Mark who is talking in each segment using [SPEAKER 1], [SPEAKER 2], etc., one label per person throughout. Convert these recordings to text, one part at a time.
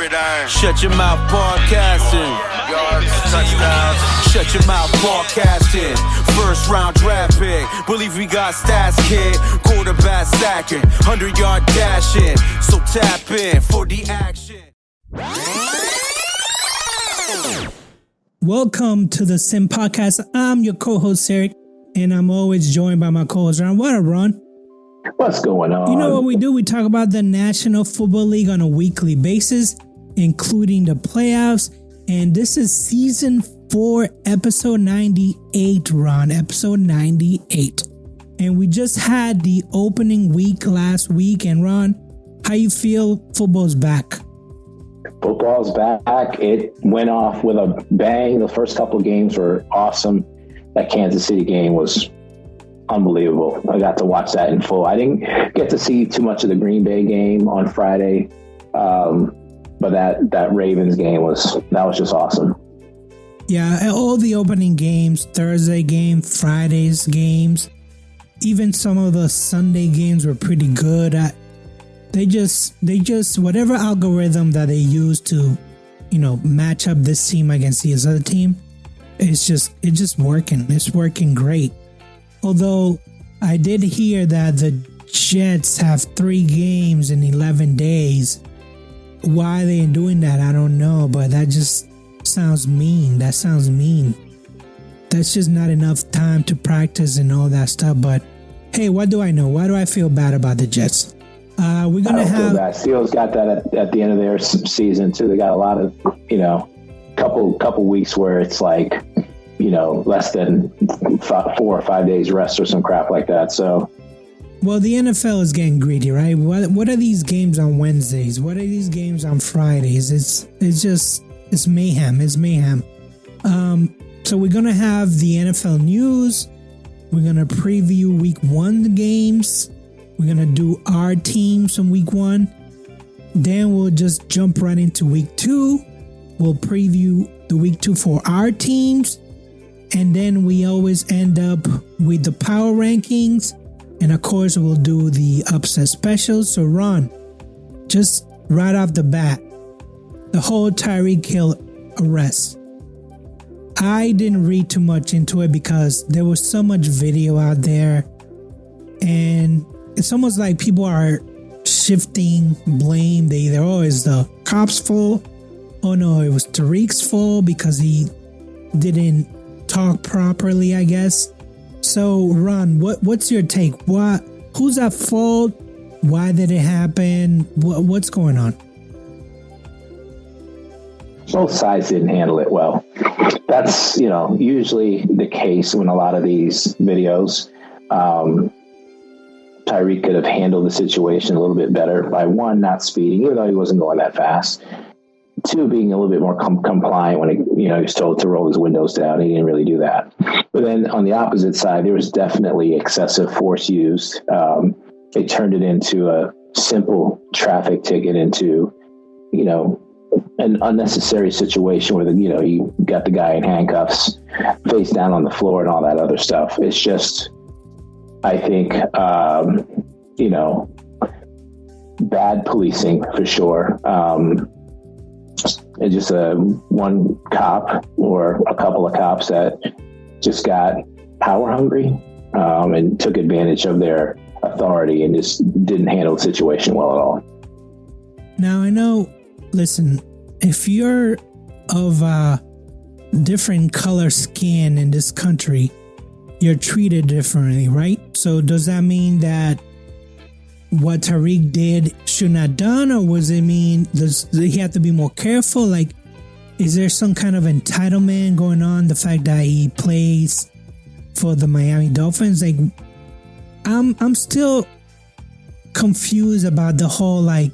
[SPEAKER 1] gridiron.
[SPEAKER 2] Shut your mouth podcasting.
[SPEAKER 1] Yards, touchdowns.
[SPEAKER 2] Shut your mouth podcasting. First round draft pick. Believe we got stats, kid. Quarterback sacking. 100-yard dashing. So tap in for the action.
[SPEAKER 3] Welcome to the Sim Podcast. I'm your co-host, Eric, and I'm always joined by my co-host, Ron. What up, Ron?
[SPEAKER 4] What's going on?
[SPEAKER 3] You know what we do? We talk about the National Football League on a weekly basis, including the playoffs. And this is season 4, episode 98, Ron. Episode 98. And we just had the opening week last week. And Ron, how you feel football's back?
[SPEAKER 4] Football's back. It went off with a bang. The first couple of games were awesome. That Kansas City game was unbelievable. I got to watch that in full. I didn't get to see too much of the Green Bay game on Friday, but that Ravens game was just awesome.
[SPEAKER 3] Yeah, all the opening games, Thursday game, Friday's games, even some of the Sunday games were pretty good. They just whatever algorithm that they use to, match up this team against this other team, it's just working. It's working great. Although I did hear that the Jets have 3 games in 11 days. Why they ain't doing that, I don't know, but that just sounds mean. That sounds mean. That's just not enough time to practice and all that stuff. But hey, what do I know? Why do I feel bad about the Jets? We're gonna have
[SPEAKER 4] Steelers got that at the end of their season too. They got a lot of couple weeks where it's like less than 4 or 5 days rest or some crap like that. So,
[SPEAKER 3] well, the NFL is getting greedy, right? What are these games on Wednesdays? What are these games on Fridays? It's mayhem. It's mayhem. So we're gonna have the NFL news. We're gonna preview Week 1 games. We're going to do our teams from Week 1. Then we'll just jump right into Week 2. We'll preview the Week 2 for our teams. And then we always end up with the power rankings. And of course, we'll do the upset specials. So Ron, just right off the bat, the whole Tyreek Hill arrest. I didn't read too much into it because there was so much video out there. And it's almost like people are shifting blame. They either, it's the cops' fault. Oh no, it was Tariq's fault because he didn't talk properly, I guess. So, Ron, what's your take? Who's at fault? Why did it happen? What's going on?
[SPEAKER 4] Both sides didn't handle it well. That's, usually the case when a lot of these videos, Tyreek could have handled the situation a little bit better by 1, not speeding, even though he wasn't going that fast. 2, being a little bit more compliant when he was told to roll his windows down. He didn't really do that. But then on the opposite side, there was definitely excessive force used. They turned it into a simple traffic ticket into, an unnecessary situation where you got the guy in handcuffs, face down on the floor, and all that other stuff. It's just, I think, bad policing for sure. It's just one cop or a couple of cops that just got power hungry and took advantage of their authority and just didn't handle the situation well at all.
[SPEAKER 3] Now, I know, listen, if you're of a different color skin in this country, you're treated differently, right? So does that mean that what Tariq did should not done, or does it mean does he have to be more careful? Like, is there some kind of entitlement going on? The fact that he plays for the Miami Dolphins, like, I'm still confused about the whole I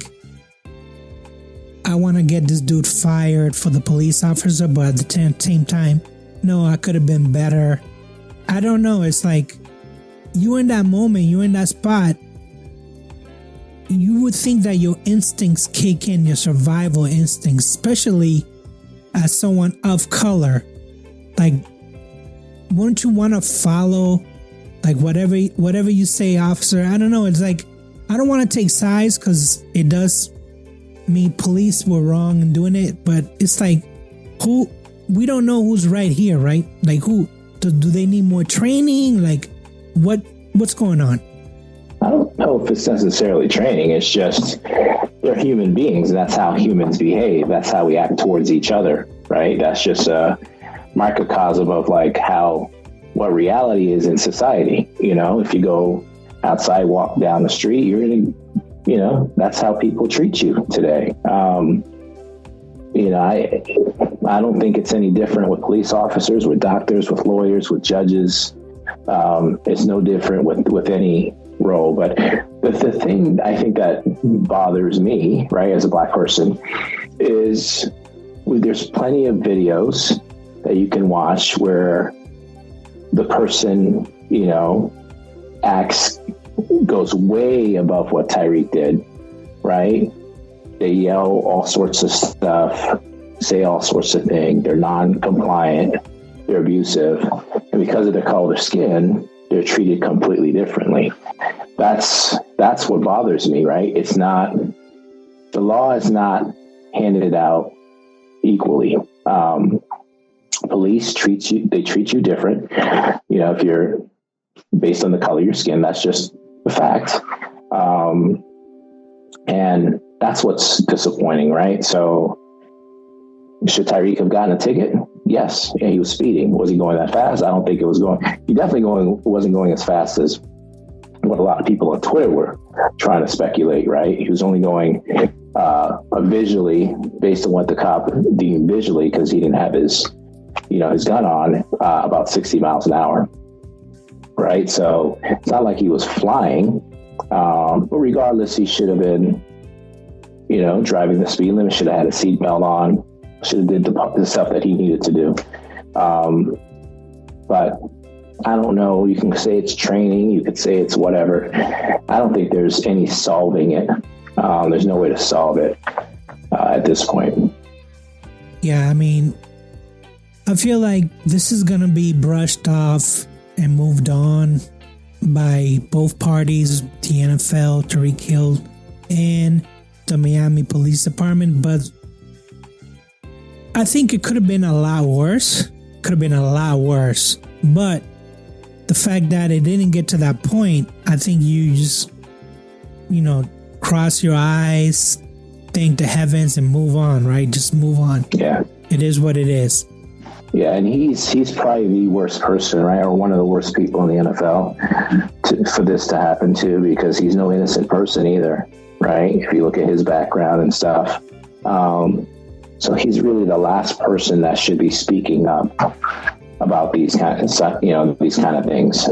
[SPEAKER 3] want to get this dude fired for the police officer, but at the same time, no, I could have been better. I don't know. It's like you in that moment, you in that spot, you would think that your instincts kick in, your survival instincts, especially as someone of color. Like, wouldn't you want to follow, whatever you say, officer? I don't know. It's like, I don't want to take sides because it does police were wrong in doing it, but it's like, we don't know who's right here, right? Like, who do they need more training? Like, what's going on?
[SPEAKER 4] I don't know if it's necessarily training. It's just they're human beings, and that's how humans behave. That's how we act towards each other, right? That's just a microcosm of like what reality is in society. You know, if you go outside, walk down the street, you're gonna, you know, that's how people treat you today. You know, I don't think it's any different with police officers, with doctors, with lawyers, with judges. It's no different with any role. But the thing I think that bothers me, right, as a Black person, is there's plenty of videos that you can watch where the person, you know, goes way above what Tyreek did, right? They yell all sorts of stuff, say all sorts of things. They're non-compliant, they're abusive, and because of their color of skin, they're treated completely differently. That's what bothers me, right? It's not, the law is not handed out equally. Police treat you different. You know, if you're based on the color of your skin, that's just a fact. And that's what's disappointing, right? So should Tyreek have gotten a ticket? Yes. Yeah, he was speeding. Was he going that fast? I don't think it was going. He definitely wasn't going as fast as what a lot of people on Twitter were trying to speculate, right? He was only going visually, based on what the cop deemed visually, because he didn't have his gun on, about 60 miles an hour, right? So it's not like he was flying. But regardless, he should have been, you know, driving the speed limit, should have had a seatbelt on, should have did the stuff that he needed to do. But I don't know, you can say it's training, you could say it's whatever. I don't think there's any solving it. There's no way to solve it at this point.
[SPEAKER 3] Yeah, I mean, I feel like this is going to be brushed off and moved on by both parties, the NFL, Tyreek Hill, and the Miami Police Department. But I think it could have been a lot worse. But the fact that it didn't get to that point, I think you just, you know, cross your eyes, thank the heavens, and move on, right? Just move on.
[SPEAKER 4] Yeah.
[SPEAKER 3] It is what it is.
[SPEAKER 4] Yeah, and he's probably the worst person, right, or one of the worst people in the NFL for this to happen to, because he's no innocent person either, right? If you look at his background and stuff, so he's really the last person that should be speaking up about these kind of things.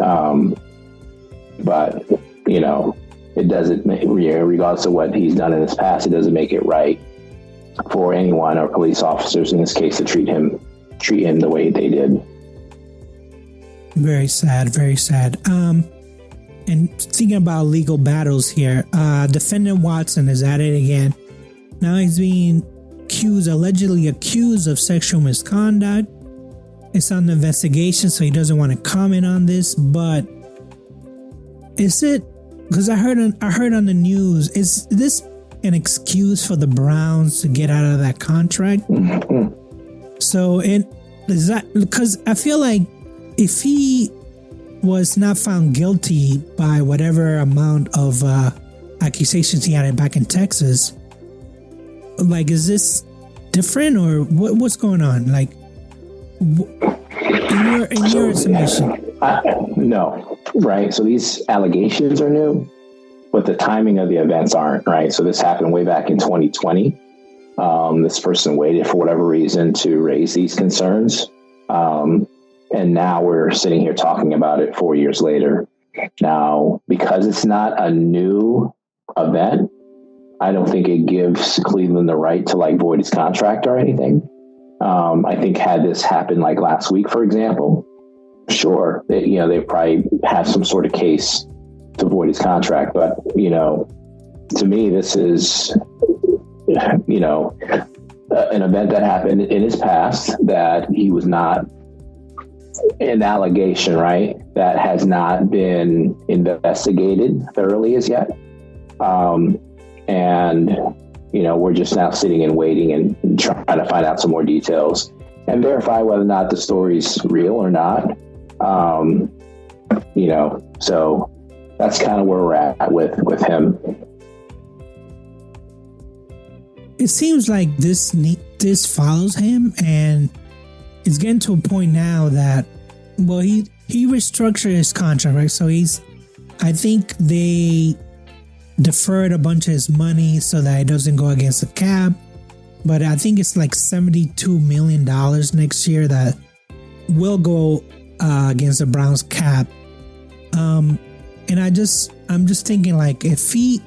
[SPEAKER 4] But you know, it doesn't, regardless of what he's done in his past, it doesn't make it right for anyone or police officers in this case to treat him the way they did.
[SPEAKER 3] Very sad, very sad. And thinking about legal battles here, defendant Watson is at it again. Now he's being allegedly accused of sexual misconduct. It's on the investigation, so he doesn't want to comment on this. But is it, because I heard on the news, is this an excuse for the Browns to get out of that contract? So is that, because I feel like if he was not found guilty by whatever amount of accusations he had back in Texas, like, is this different, or what's going on? Like, in your submission?
[SPEAKER 4] No, right? So these allegations are new, but the timing of the events aren't, right? So this happened way back in 2020. This person waited for whatever reason to raise these concerns. And now we're sitting here talking about it 4 years later. Now, because it's not a new event, I don't think it gives Cleveland the right to like void his contract or anything. I think had this happened like last week, for example, sure, they probably have some sort of case to void his contract. But, you know, to me, this is, you know, an event that happened in his past that he was not an allegation, right? That has not been investigated thoroughly as yet. And we're just now sitting and waiting and trying to find out some more details and verify whether or not the story's real or not. So that's kind of where we're at with him.
[SPEAKER 3] It seems like this follows him, and it's getting to a point now that, well, he restructured his contract, right? So I think they deferred a bunch of his money so that it doesn't go against the cap. But I think it's like $72 million next year that will go against the Browns cap. And I'm just thinking, like, if he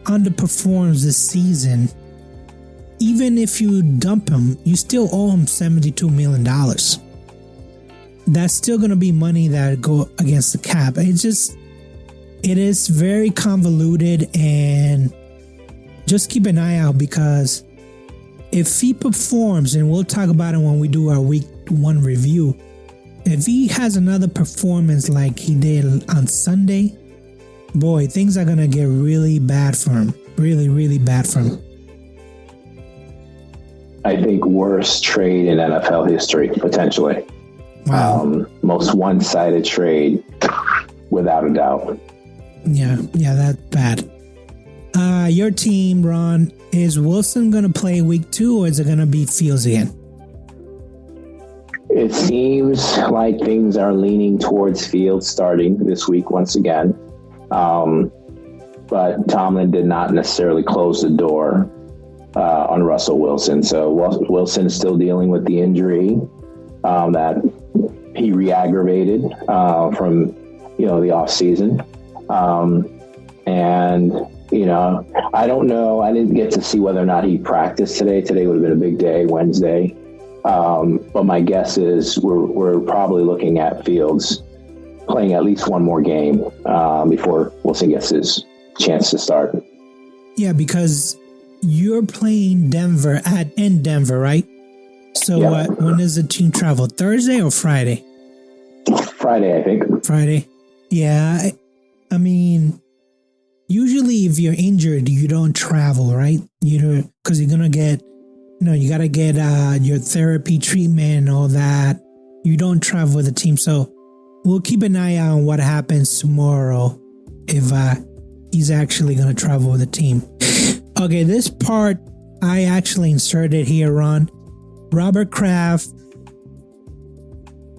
[SPEAKER 3] underperforms this season, even if you dump him, you still owe him $72 million. That's still going to be money that go against the cap. It is very convoluted, and just keep an eye out, because if he performs, and we'll talk about it when we do our week 1 review, if he has another performance like he did on Sunday, boy, things are going to get really bad for him. Really, really bad for him.
[SPEAKER 4] I think worst trade in NFL history, potentially.
[SPEAKER 3] Wow.
[SPEAKER 4] Most one-sided trade, without a doubt.
[SPEAKER 3] Yeah, that's bad. Your team, Ron, is Wilson going to play week 2, or is it going to be Fields again?
[SPEAKER 4] It seems like things are leaning towards Fields starting this week once again. But Tomlin did not necessarily close the door on Russell Wilson. So Wilson is still dealing with the injury that he re-aggravated from, the off season. I don't know. I didn't get to see whether or not he practiced today. Today would have been a big day, Wednesday. But my guess is we're probably looking at Fields playing at least one more game before Wilson gets his chance to start.
[SPEAKER 3] Yeah, because you're playing Denver in Denver, right? So
[SPEAKER 4] yeah.
[SPEAKER 3] When does the team travel? Thursday or Friday?
[SPEAKER 4] Friday, I think.
[SPEAKER 3] Friday. Yeah, I mean, usually if you're injured, you don't travel, right? Because you're gonna get, you gotta get your therapy treatment and all that. You don't travel with the team, so we'll keep an eye out on what happens tomorrow if he's actually gonna travel with the team. Okay, this part I actually inserted here, Ron. Robert Kraft.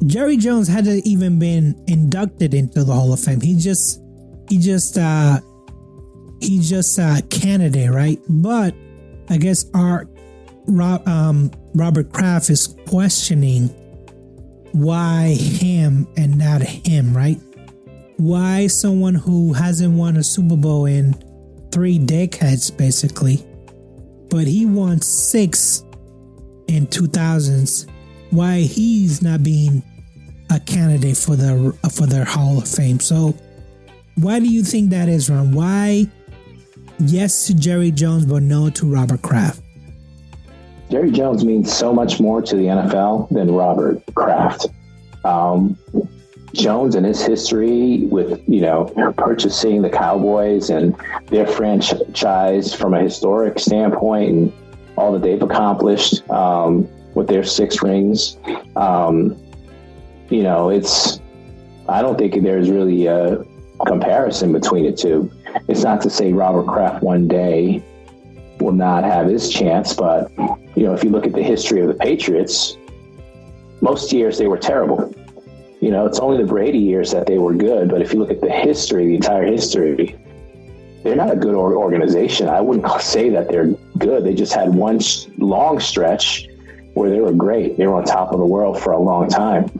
[SPEAKER 3] Jerry Jones hadn't even been inducted into the Hall of Fame. He just a candidate, right? But I guess Robert Kraft is questioning why him and not him, right? Why someone who hasn't won a Super Bowl in 3 decades, basically, but he won 6 in 2000s. Why he's not being a candidate for their Hall of Fame? So, why do you think that is, Ron? Why yes to Jerry Jones but no to Robert Kraft?
[SPEAKER 4] Jerry Jones means so much more to the NFL than Robert Kraft. Jones and his history with, purchasing the Cowboys and their franchise from a historic standpoint and all that they've accomplished with their 6 rings. I don't think there's really a comparison between the two. It's not to say Robert Kraft one day will not have his chance, but, if you look at the history of the Patriots, most years they were terrible. It's only the Brady years that they were good. But if you look at the entire history, they're not a good organization. I wouldn't say that they're good. They just had one long stretch where they were great. They were on top of the world for a long time.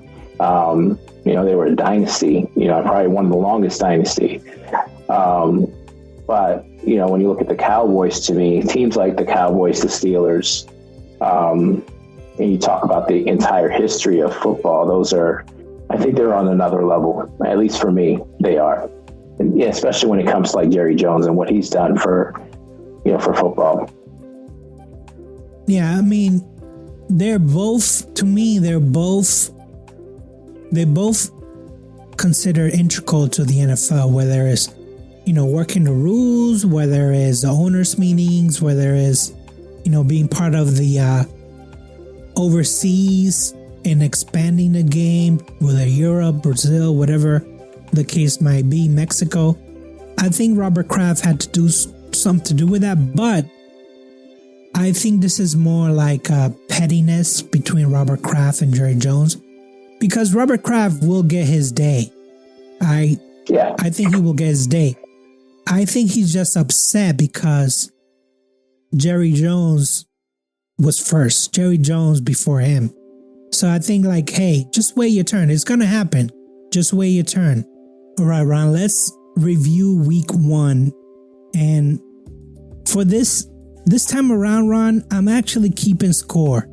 [SPEAKER 4] They were a dynasty, probably one of the longest dynasty. But, when you look at the Cowboys, to me, teams like the Cowboys, the Steelers, and you talk about the entire history of football, I think they're on another level. At least for me, they are. And, especially when it comes to like Jerry Jones and what he's done for football.
[SPEAKER 3] Yeah, I mean, they're both considered integral to the NFL, whether it's working the rules, whether it's the owners' meetings, whether it's, being part of the overseas and expanding the game, whether Europe, Brazil, whatever the case might be, Mexico. I think Robert Kraft had to do something to do with that, but I think this is more like a pettiness between Robert Kraft and Jerry Jones, because Robert Kraft will get his day. I think he will get his day. I think he's just upset because Jerry Jones was first. Jerry Jones before him. So I think hey, just wait your turn. It's going to happen. Just wait your turn. All right, Ron, let's review week 1. And for this time around, Ron, I'm actually keeping score.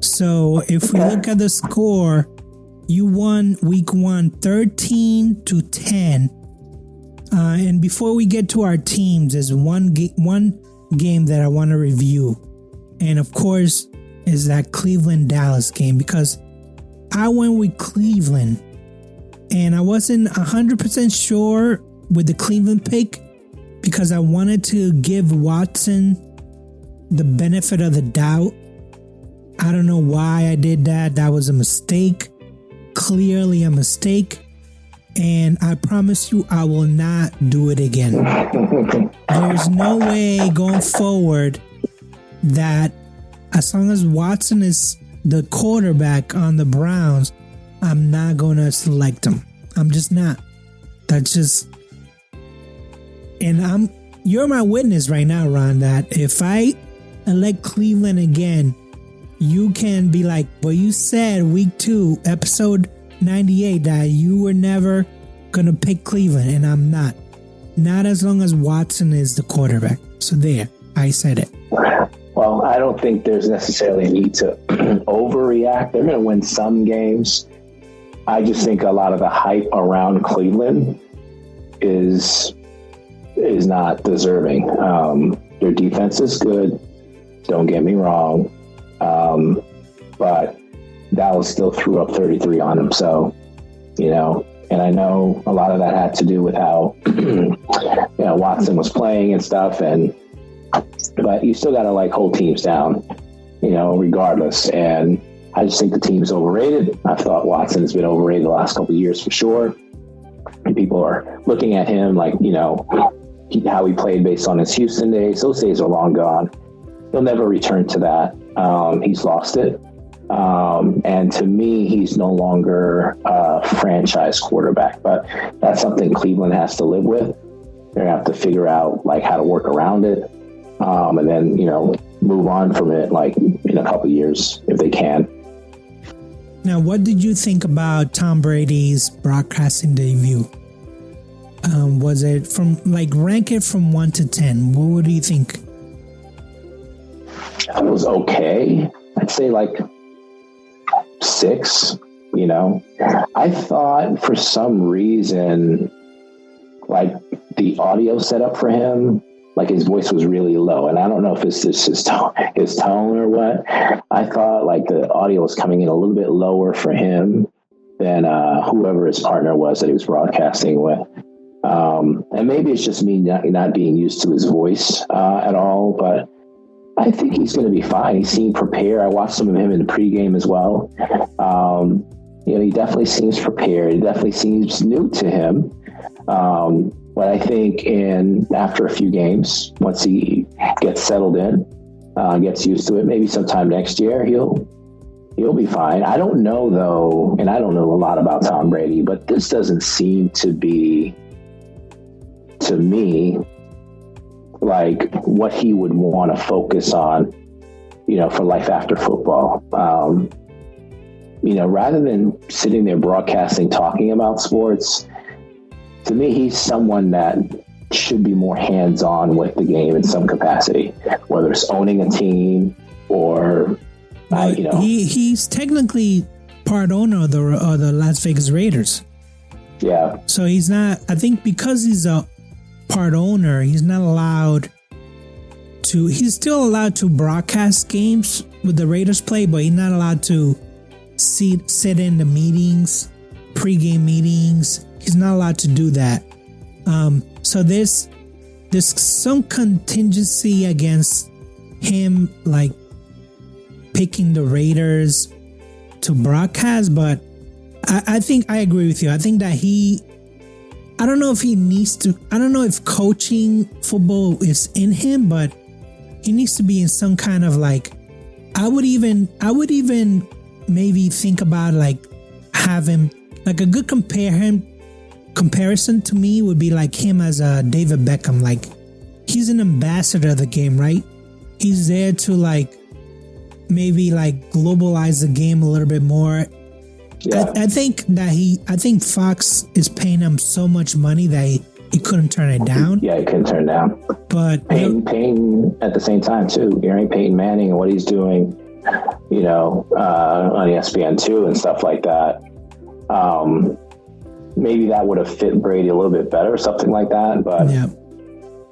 [SPEAKER 3] So if we look at the score, you won week 1 13-10. And before we get to our teams, there's one game that I want to review. And of course, is that Cleveland-Dallas game, because I went with Cleveland. And I wasn't 100% sure with the Cleveland pick because I wanted to give Watson the benefit of the doubt. I don't know why I did that. That was a mistake. Clearly a mistake. And I promise you I will not do it again. There's no way going forward that as long as Watson is the quarterback on the Browns, I'm not going to select him. I'm just not. That's just... And you're my witness right now, Ron, that if I elect Cleveland again, you can be like, well, you said week 2, episode 98, that you were never going to pick Cleveland, and I'm not. Not as long as Watson is the quarterback. So there, I said it.
[SPEAKER 4] Well, I don't think there's necessarily a need to overreact. They're going to win some games. I just think a lot of the hype around Cleveland is not deserving. Their defense is good. Don't get me wrong. But Dallas still threw up 33 on them. So, and I know a lot of that had to do with how, Watson was playing and stuff. But you still got to hold teams down, regardless. And I just think the team's overrated. I thought Watson has been overrated the last couple of years for sure. And people are looking at him how he played based on his Houston days. Those days are long gone. He'll never return to that. He's lost it. And to me, he's no longer a franchise quarterback. But that's something Cleveland has to live with. They're going to have to figure out how to work around it. And then, move on from it in a couple of years if they can.
[SPEAKER 3] Now, what did you think about Tom Brady's broadcasting debut? Was it rank it from 1 to 10? What do you think?
[SPEAKER 4] It was okay. I'd say 6, I thought for some reason, the audio setup for him, his voice was really low. And I don't know if it's just his tone or what. I thought the audio was coming in a little bit lower for him than whoever his partner was that he was broadcasting with. And maybe it's just me not being used to his voice at all, but I think he's going to be fine. He seemed prepared. I watched some of him in the pregame as well. He definitely seems prepared. It definitely seems new to him. But I think after a few games, once he gets settled in, gets used to it, maybe sometime next year, he'll be fine. I don't know though, and I don't know a lot about Tom Brady, but this doesn't seem to be, to me, what he would want to focus on, for life after football. Rather than sitting there broadcasting, talking about sports, to me, he's someone that should be more hands-on with the game in some capacity, whether it's owning a team or,
[SPEAKER 3] He's technically part owner of the Las Vegas Raiders.
[SPEAKER 4] Yeah.
[SPEAKER 3] So he's not, I think because he's a part owner, he's not allowed to, he's still allowed to broadcast games with the Raiders play, but he's not allowed to sit in the meetings, pregame meetings. He's not allowed to do that. So there's some contingency against him, like picking the Raiders to broadcast, but I think I agree with you. I think that I don't know if he needs to, I don't know if coaching football is in him, but he needs to be in some kind of like, I would even maybe think about like have him, like a good comparison to me would be like him as a David Beckham. Like he's an ambassador of the game, right? He's there to like maybe like globalize the game a little bit more. Yeah. I think Fox is paying him so much money that he couldn't turn it down.
[SPEAKER 4] Yeah, he couldn't turn it down.
[SPEAKER 3] But
[SPEAKER 4] Payne at the same time too. Hearing Peyton Manning and what he's doing, on ESPN2 and stuff like that. Maybe that would have fit Brady a little bit better or something like that. But yeah.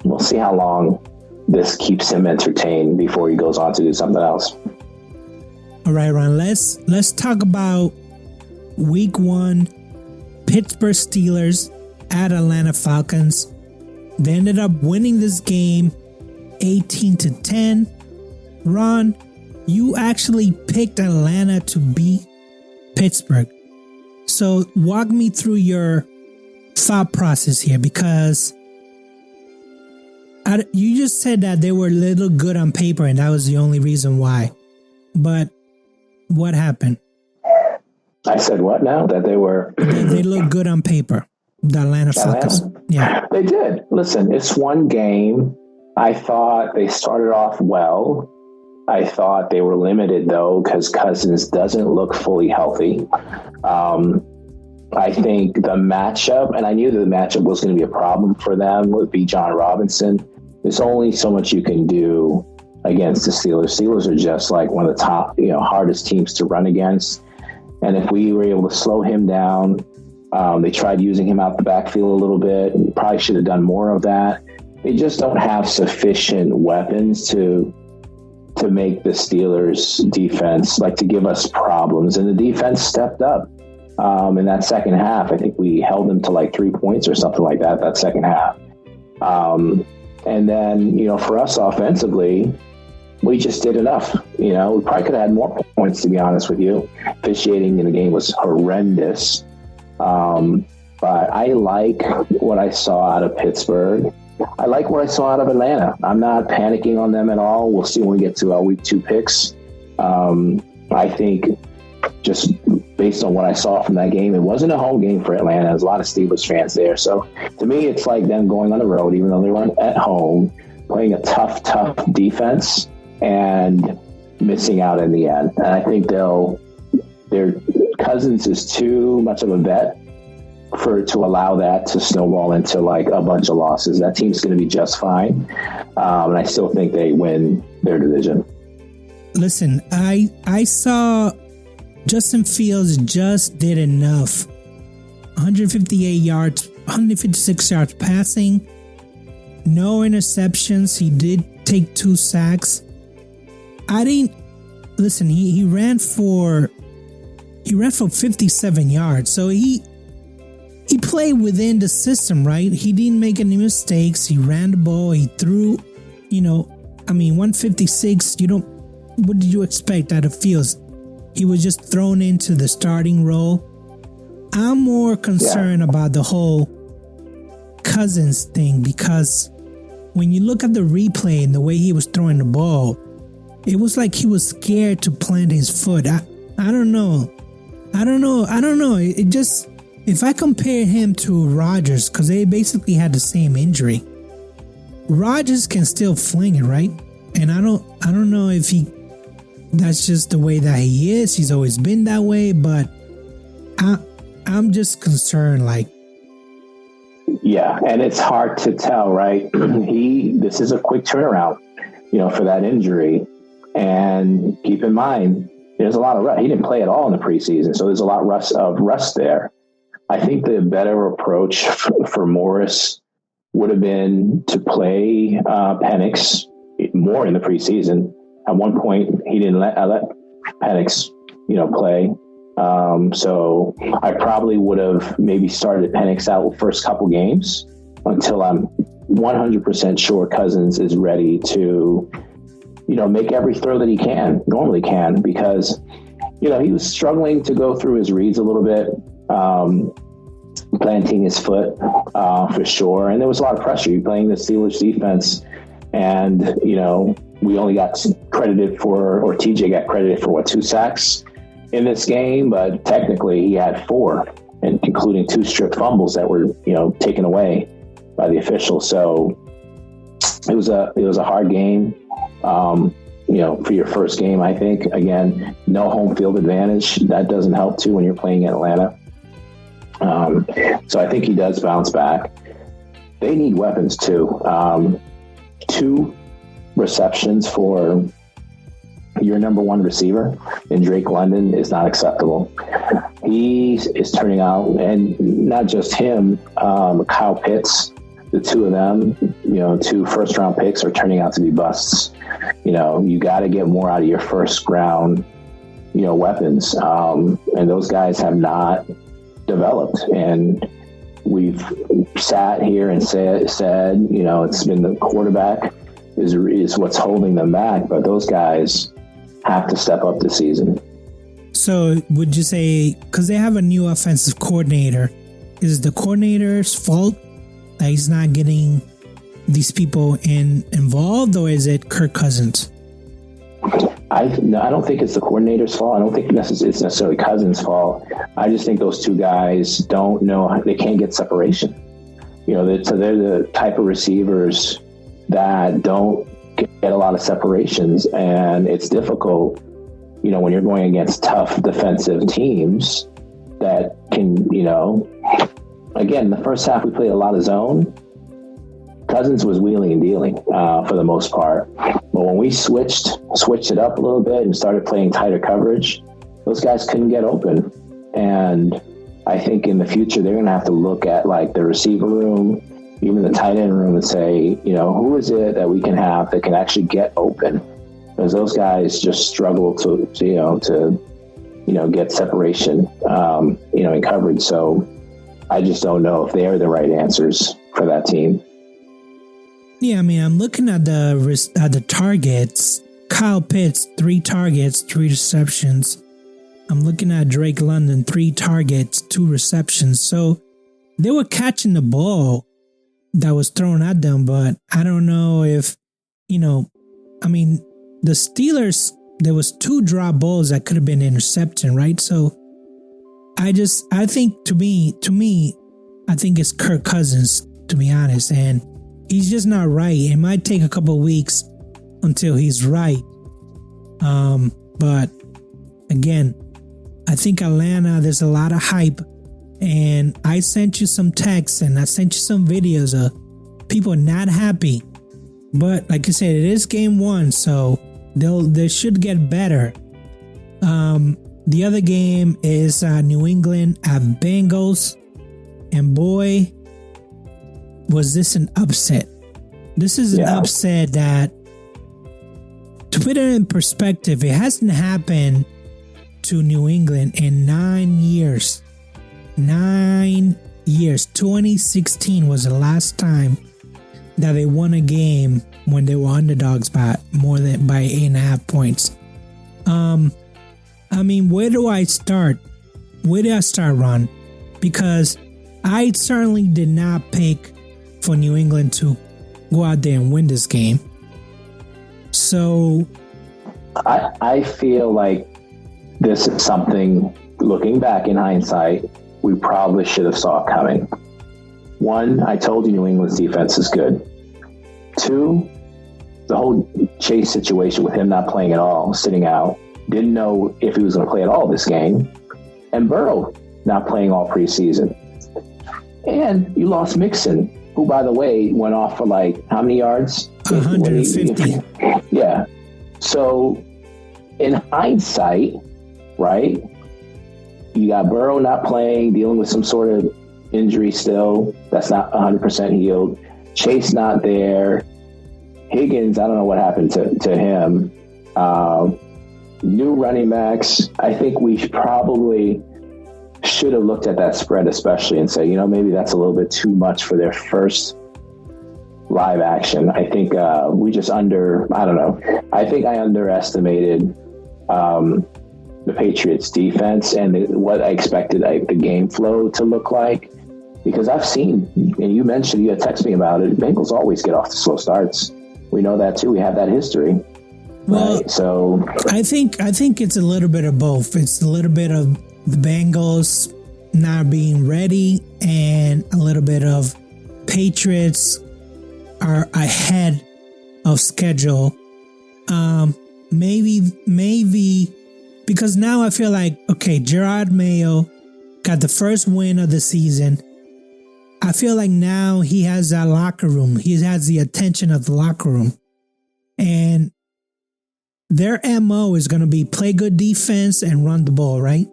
[SPEAKER 4] We'll see how long this keeps him entertained before he goes on to do something else.
[SPEAKER 3] All right, Ron. Let's talk about Week 1, Pittsburgh Steelers at Atlanta Falcons. They ended up winning this game 18-10. Ron, you actually picked Atlanta to beat Pittsburgh. So walk me through your thought process here, because you just said that they were a little good on paper and that was the only reason why. But what happened?
[SPEAKER 4] I said what now? That they were...
[SPEAKER 3] they look good on paper. The Atlanta Falcons. Yeah.
[SPEAKER 4] They did. Listen, it's one game. I thought they started off well. I thought they were limited, though, because Cousins doesn't look fully healthy. I think the matchup, and I knew that the matchup was going to be a problem for them, would be John Robinson. There's only so much you can do against the Steelers. Steelers are just like one of the top, hardest teams to run against. And if we were able to slow him down, they tried using him out the backfield a little bit. We probably should have done more of that. They just don't have sufficient weapons to make the Steelers defense, like to give us problems. And the defense stepped up in that second half. I think we held them to like 3 points or something like that second half. And then, for us offensively, we just did enough. We probably could have had more points, to be honest with you. Officiating in the game was horrendous. But I like what I saw out of Pittsburgh. I like what I saw out of Atlanta. I'm not panicking on them at all. We'll see when we get to our Week 2 picks. I think just based on what I saw from that game, it wasn't a home game for Atlanta. There's a lot of Steelers fans there. So to me, it's like them going on the road, even though they weren't at home, playing a tough defense and missing out in the end. And I think their Cousins is too much of a vet to allow that to snowball into like a bunch of losses. That team's going to be just fine. And I still think they win their division.
[SPEAKER 3] Listen, I saw Justin Fields just did enough. 158 yards, 156 yards passing, no interceptions. He did take 2 sacks. He ran for 57 yards. So he played within the system, right? He didn't make any mistakes. He ran the ball. He threw, 156. What did you expect out of Fields? He was just thrown into the starting role. I'm more concerned about the whole Cousins thing, because when you look at the replay and the way he was throwing the ball, it was like he was scared to plant his foot. I don't know. It just, if I compare him to Rodgers, because they basically had the same injury, Rodgers can still fling it, right? And I don't know if that's just the way that he is. He's always been that way, but I'm just concerned, like.
[SPEAKER 4] Yeah, and it's hard to tell, right? This is a quick turnaround, for that injury. And keep in mind, there's a lot of rust. He didn't play at all in the preseason, so there's a lot of rust there. I think the better approach for Morris would have been to play Penix more in the preseason. At one point, he didn't let Penix, play. So I probably would have maybe started Penix out the first couple games until I'm 100% sure Cousins is ready to, make every throw that he normally can, because, he was struggling to go through his reads a little bit, planting his foot for sure. And there was a lot of pressure. You're playing the Steelers defense, and, we only got credited for, or TJ got credited for 2 sacks in this game, but technically he had 4, and including 2 stripped fumbles that were, taken away by the officials. So it was a hard game, for your first game. I think, again, no home field advantage. That doesn't help too when you're playing in Atlanta. So I think he does bounce back. They need weapons too. 2 receptions for your number 1 receiver in Drake London is not acceptable. He is turning out, and not just him, Kyle Pitts, the 2 of them, 2 first-round picks are turning out to be busts. You got to get more out of your first-round, weapons, and those guys have not developed. And we've sat here and said, it's been the quarterback is what's holding them back, but those guys have to step up this season.
[SPEAKER 3] So would you say, because they have a new offensive coordinator, is the coordinator's fault that he's not getting these people involved, or is it Kirk Cousins?
[SPEAKER 4] I don't think it's the coordinator's fault. I don't think it's necessarily Cousins' fault. I just think those 2 guys don't know, they can't get separation. They're the type of receivers that don't get a lot of separations, and it's difficult, when you're going against tough defensive teams that can, again, the first half we played a lot of zone. Cousins was wheeling and dealing for the most part. But when we switched it up a little bit and started playing tighter coverage, those guys couldn't get open. And I think in the future, they're going to have to look at like the receiver room, even the tight end room, and say, who is it that we can have that can actually get open? Because those guys just struggle to get separation, in coverage. So I just don't know if they are the right answers for that team.
[SPEAKER 3] Yeah, I mean, I'm looking at the targets. Kyle Pitts, 3 targets, 3 receptions. I'm looking at Drake London, 3 targets, 2 receptions. So they were catching the ball that was thrown at them, but I don't know if, the Steelers, there was 2 drop balls that could have been interception, right? So I think to me, I think it's Kirk Cousins, to be honest, and he's just not right. It might take a couple of weeks until he's right. But again, I think Atlanta, there's a lot of hype, and I sent you some texts and I sent you some videos of people not happy. But like I said, it is game 1, so they should get better. The other game is New England at Bengals, and boy, was this an upset. This is an upset that, to put it in perspective, it hasn't happened to New England in 9 years. 9 years. 2016 was the last time that they won a game when they were underdogs by more than by 8.5 points. Where do I start? Where do I start, Ron? Because I certainly did not pick for New England to go out there and win this game. So
[SPEAKER 4] I feel like this is something, looking back in hindsight, we probably should have saw coming. 1, I told you New England's defense is good. 2, the whole Chase situation with him not playing at all, sitting out, didn't know if he was going to play at all this game. And Burrow not playing all preseason. And you lost Mixon, who, by the way, went off for like how many yards?
[SPEAKER 3] 150.
[SPEAKER 4] Yeah. So in hindsight, right, you got Burrow not playing, dealing with some sort of injury still that's not 100% healed. Chase not there. Higgins, I don't know what happened to him. New running backs. I think we probably should have looked at that spread especially and say, maybe that's a little bit too much for their first live action. I think we just I think I underestimated the Patriots defense and what I expected the game flow to look like, because I've seen, and you mentioned, you had texted me about it, Bengals always get off to slow starts. We know that too. We have that history.
[SPEAKER 3] Well,
[SPEAKER 4] right? So
[SPEAKER 3] I think it's a little bit of both. It's a little bit of the Bengals not being ready and a little bit of Patriots are ahead of schedule. Maybe because now I feel like, okay, Gerard Mayo got the first win of the season. I feel like now he has that locker room. He has the attention of the locker room. And their MO is going to be play good defense and run the ball, right?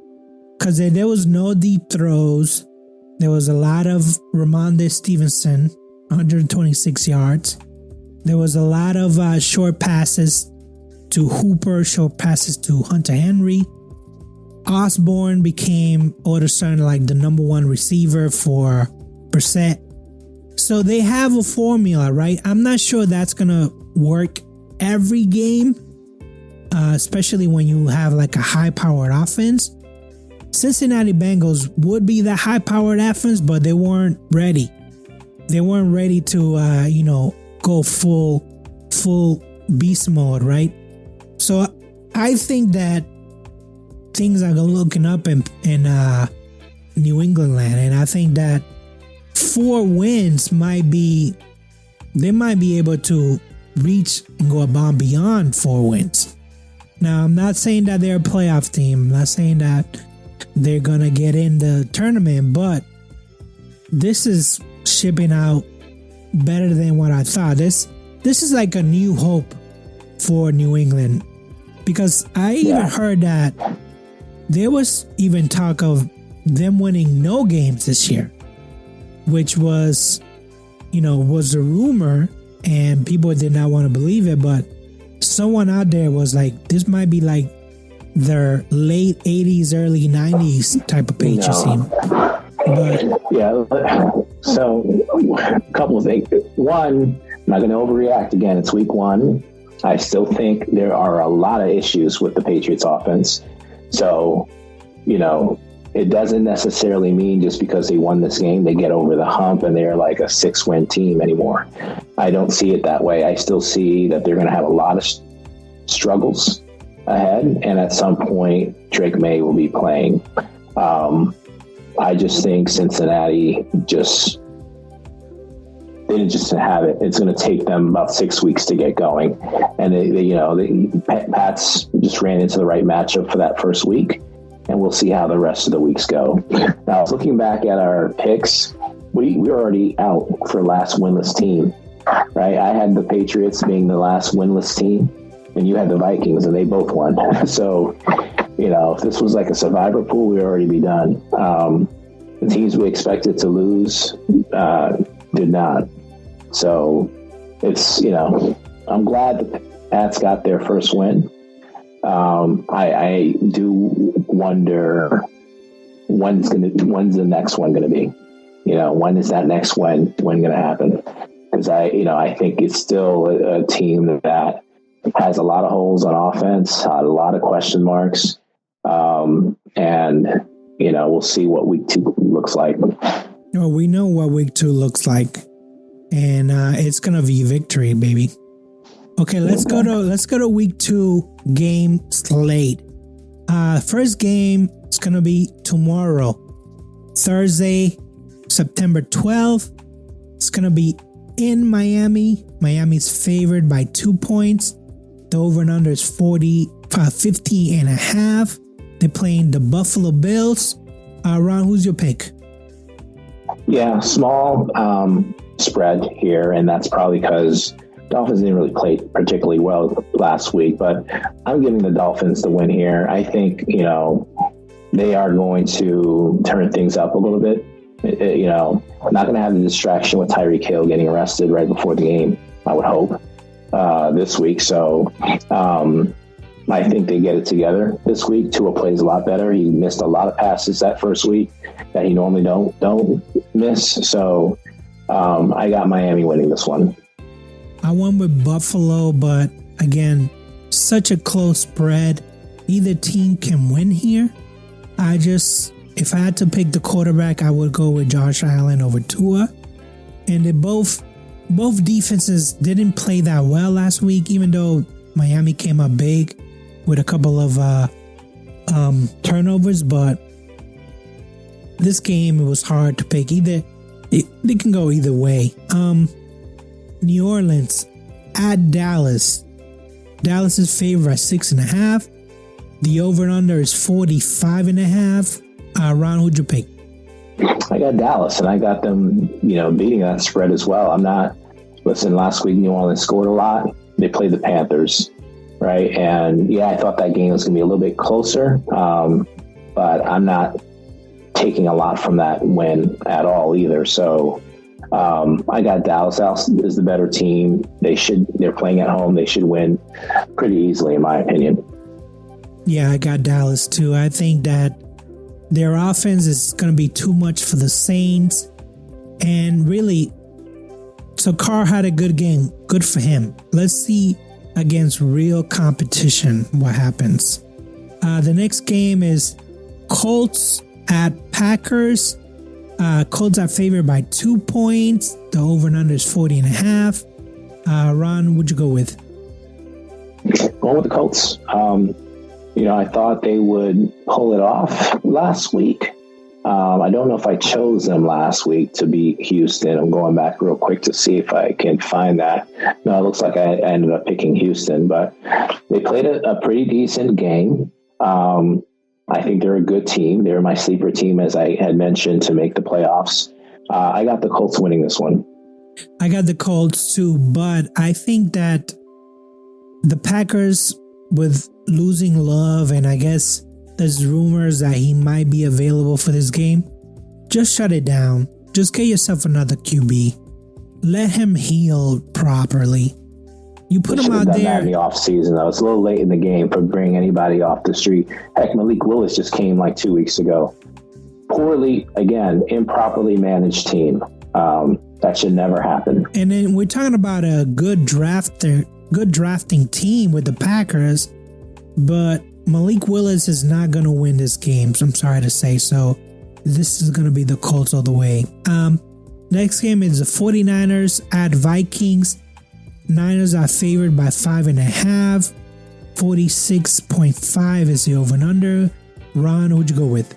[SPEAKER 3] Because there was no deep throws. There was a lot of Ramondre Stevenson, 126 yards. There was a lot of short passes to Hooper, short passes to Hunter Henry. Osborne became all of a sudden like the number one receiver for Brissett. So they have a formula, right? I'm not sure that's going to work every game, especially when you have like a high-powered offense. Cincinnati Bengals would be the high-powered offense, but they weren't ready. They weren't ready to, go full beast mode, right? So I think that things are looking up in New England land, and I think that 4 wins might be able to reach and go above and beyond 4 wins. Now, I'm not saying that they're a playoff team. I'm not saying that they're going to get in the tournament, but this is shipping out better than what I thought. This is like a new hope for New England, because I even heard that there was even talk of them winning no games this year, which was a rumor and people did not want to believe it, but someone out there was like, this might be like their late 80s, early 90s type of Patriots team. But
[SPEAKER 4] yeah, so a couple of things. One, I'm not going to overreact again. It's week 1. I still think there are a lot of issues with the Patriots offense. So, it doesn't necessarily mean just because they won this game, they get over the hump and they're like a 6-win team anymore. I don't see it that way. I still see that they're going to have a lot of struggles ahead. And at some point, Drake May will be playing. I just think Cincinnati they didn't just have it. It's going to take them about 6 weeks to get going. And Pats just ran into the right matchup for that first week. And we'll see how the rest of the weeks go. Now, looking back at our picks, we're already out for last winless team, right? I had the Patriots being the last winless team, and you had the Vikings, and they both won. So, if this was like a survivor pool, we'd already be done. The teams we expected to lose did not. So, it's, I'm glad the Pats got their first win. I do wonder when's the next one going to be? When is that next win going to happen? Because I think it's still a team that has a lot of holes on offense, a lot of question marks, and we'll see what week 2 looks like.
[SPEAKER 3] Well, we know what week 2 looks like, and it's going to be victory, baby. Okay, let's go to week 2 game slate. First game is going to be tomorrow, Thursday, September 12th. It's going to be in Miami. Miami's favored by 2 points. The over and under is 50 and a half. They're playing the Buffalo Bills. Ron, who's your pick?
[SPEAKER 4] Yeah, small spread here, and that's probably because Dolphins didn't really play particularly well last week, but I'm giving the Dolphins the win here. I think, they are going to turn things up a little bit. Not going to have the distraction with Tyreek Hill getting arrested right before the game, I would hope, this week. So I think they get it together this week. Tua plays a lot better. He missed a lot of passes that first week that he normally don't miss. So I got Miami winning this one.
[SPEAKER 3] I went with Buffalo, but again, such a close spread. Either team can win here. If I had to pick the quarterback, I would go with Josh Allen over Tua. And they both defenses didn't play that well last week, even though Miami came up big with a couple of turnovers. But this game, it was hard to pick. They can go either way. New Orleans at Dallas. Dallas is favored at 6.5. The over and under is 45.5. Ron, who'd you pick?
[SPEAKER 4] I got Dallas, and I got them, beating that spread as well. Last week New Orleans scored a lot. They played the Panthers, right? And yeah, I thought that game was going to be a little bit closer, but I'm not taking a lot from that win at all either. So I got Dallas. Dallas is the better team. They're playing at home. They should win pretty easily, in my opinion.
[SPEAKER 3] Yeah, I got Dallas too. I think that their offense is going to be too much for the Saints. And really, so Carr had a good game. Good for him. Let's see against real competition what happens. The next game is Colts at Packers. Colts are favored by 2 points. The over and under is 40.5. Ron, what'd you go with?
[SPEAKER 4] Going with the Colts. I thought they would pull it off last week. I don't know if I chose them last week to beat Houston. I'm going back real quick to see if I can find that. No, it looks like I ended up picking Houston, but they played a pretty decent game. I think they're a good team. They're my sleeper team, as I had mentioned, to make the playoffs. I got the Colts winning this one.
[SPEAKER 3] I got the Colts too, but I think that the Packers, with losing Love, and I guess there's rumors that he might be available for this game, just shut it down. Just get yourself another QB. Let him heal properly. You put him out there. That in
[SPEAKER 4] the offseason. I was a little late in the game for bringing anybody off the street. Heck, Malik Willis just came like 2 weeks ago. Poorly, again, improperly managed team. That should never happen.
[SPEAKER 3] And then we're talking about a good drafting team with the Packers, but Malik Willis is not going to win this game. So I'm sorry to say so. This is going to be the Colts all the way. Next game is the 49ers at Vikings. Niners are favored by 5.5. 46.5 is the over and under. Ron, who'd you go with?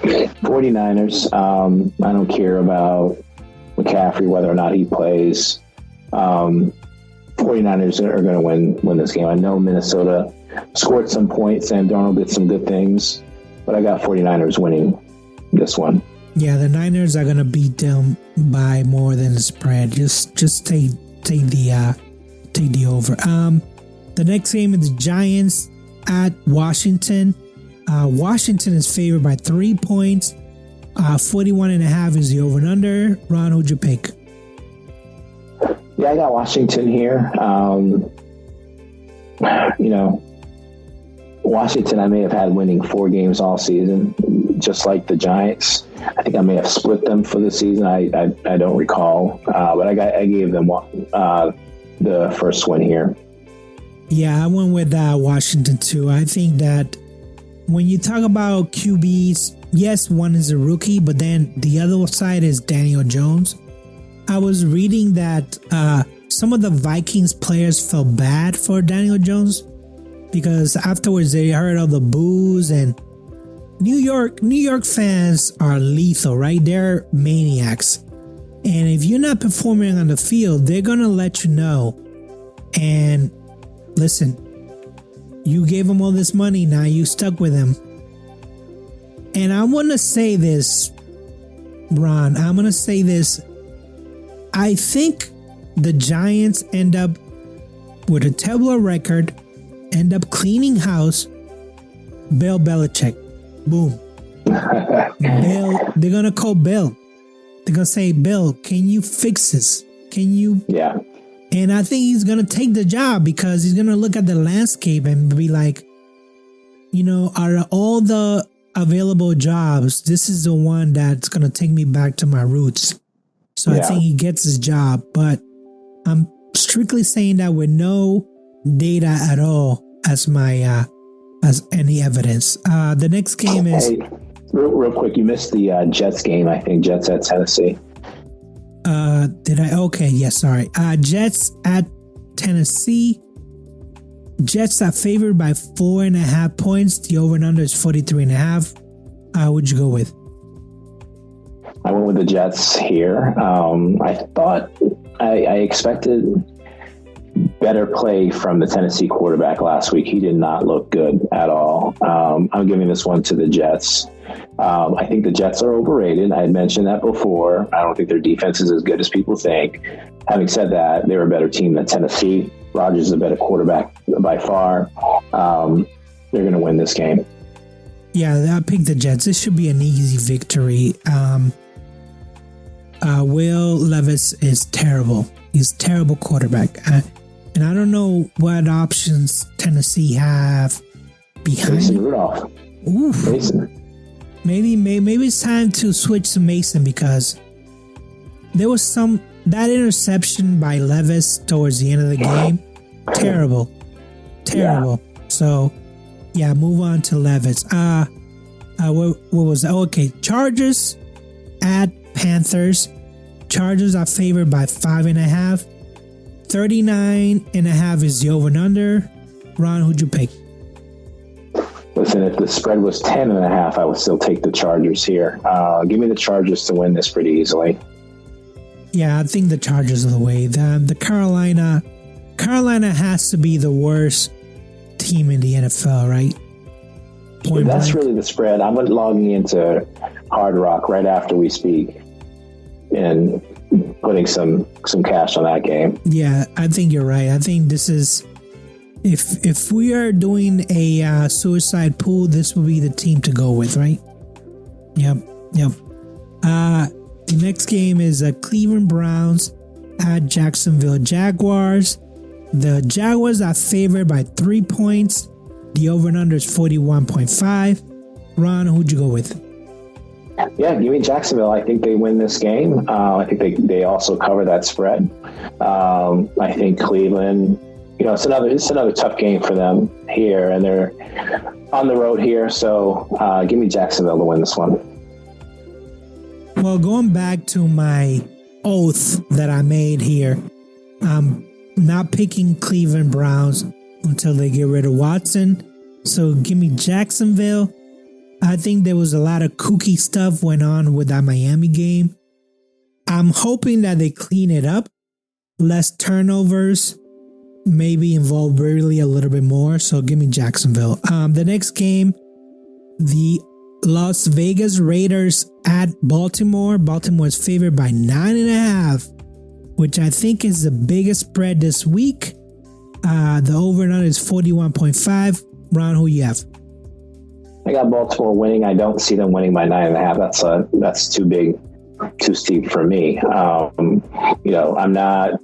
[SPEAKER 4] 49ers. I don't care about McCaffrey, whether or not he plays. 49ers are going to win this game. I know Minnesota scored some points. Sam Darnold did some good things, but I got 49ers winning this one.
[SPEAKER 3] Yeah, the Niners are going to beat them by more than the spread. Just take the over. The next game is the Giants at Washington. Washington is favored by 3 points. 41.5 is the over and under. Ron, who'd you pick?
[SPEAKER 4] Yeah, I got Washington here. Washington, I may have had winning 4 games all season, just like the Giants. I think I may have split them for the season. I don't recall, but I gave them the first win here.
[SPEAKER 3] Yeah, I went with Washington too. I think that when you talk about QBs, yes, one is a rookie, but then the other side is Daniel Jones. I was reading that some of the Vikings players felt bad for Daniel Jones because afterwards they heard all the boos, and New York fans are lethal, right? They're maniacs. And if you're not performing on the field, they're going to let you know. And listen, you gave them all this money, now you stuck with them. And I want to say this, Ron, I'm going to say this. I think the Giants end up with a terrible record, end up cleaning house. Bill Belichick. Boom. Bill, they're going to call Bill. They're going to say, Bill, can you fix this? Can you?
[SPEAKER 4] Yeah.
[SPEAKER 3] And I think he's going to take the job because he's going to look at the landscape and be like, out of all the available jobs, this is the one that's going to take me back to my roots. So I think he gets his job, but I'm strictly saying that with no data at all as any evidence. The next game is...
[SPEAKER 4] Hey, real quick, you missed the Jets game, I think. Jets at Tennessee.
[SPEAKER 3] Did I? Okay, yes, sorry. Jets at Tennessee. Jets are favored by 4.5 points. The over and under is 43.5. What'd you go with?
[SPEAKER 4] I went with the Jets here. I thought I expected better play from the Tennessee quarterback last week. He did not look good at all. I'm giving this one to the Jets. I think the Jets are overrated. I had mentioned that before. I don't think their defense is as good as people think. Having said that, they're a better team than Tennessee. Rodgers is a better quarterback by far. They're going to win this game.
[SPEAKER 3] Yeah, I picked the Jets. This should be an easy victory. Will Levis is terrible. He's a terrible quarterback. And I don't know what options Tennessee have behind
[SPEAKER 4] Mason Rudolph.
[SPEAKER 3] Oof.
[SPEAKER 4] Mason.
[SPEAKER 3] Maybe it's time to switch to Mason because there was that interception by Levis towards the end of the game. Terrible. Yeah. So, yeah, move on to Levis. What was that? Okay, Chargers at Panthers. Chargers are favored by 5.5. 39.5 is the over and under. Ron, who'd you pick?
[SPEAKER 4] Listen, if the spread was 10.5, I would still take the Chargers here. Give me the Chargers to win this pretty easily.
[SPEAKER 3] Yeah, I think the Chargers are the way. The Carolina has to be the worst team in the NFL, right?
[SPEAKER 4] That's really the spread. I'm logging into Hard Rock right after we speak and putting some cash on that game.
[SPEAKER 3] Yeah, I think you're right. I think this is if we are doing a suicide pool, this will be the team to go with, right? Yep. The next game is Cleveland Browns at Jacksonville Jaguars. The Jaguars are favored by 3 points. The over and under is 41.5. Ron, who'd you go with?
[SPEAKER 4] Yeah, give me Jacksonville. I think they win this game. I think they also cover that spread. I think Cleveland, it's another tough game for them here, and they're on the road here. So give me Jacksonville to win this one.
[SPEAKER 3] Well, going back to my oath that I made here, I'm not picking Cleveland Browns until they get rid of Watson. So give me Jacksonville. I think there was a lot of kooky stuff went on with that Miami game. I'm hoping that they clean it up. Less turnovers, maybe involve Burley a little bit more. So give me Jacksonville. The next game, the Las Vegas Raiders at Baltimore. Baltimore is favored by 9.5, which I think is the biggest spread this week. The over and under is 41.5. Ron, who you have?
[SPEAKER 4] I got Baltimore winning. I don't see them winning by 9.5. That's too big, too steep for me. I'm not.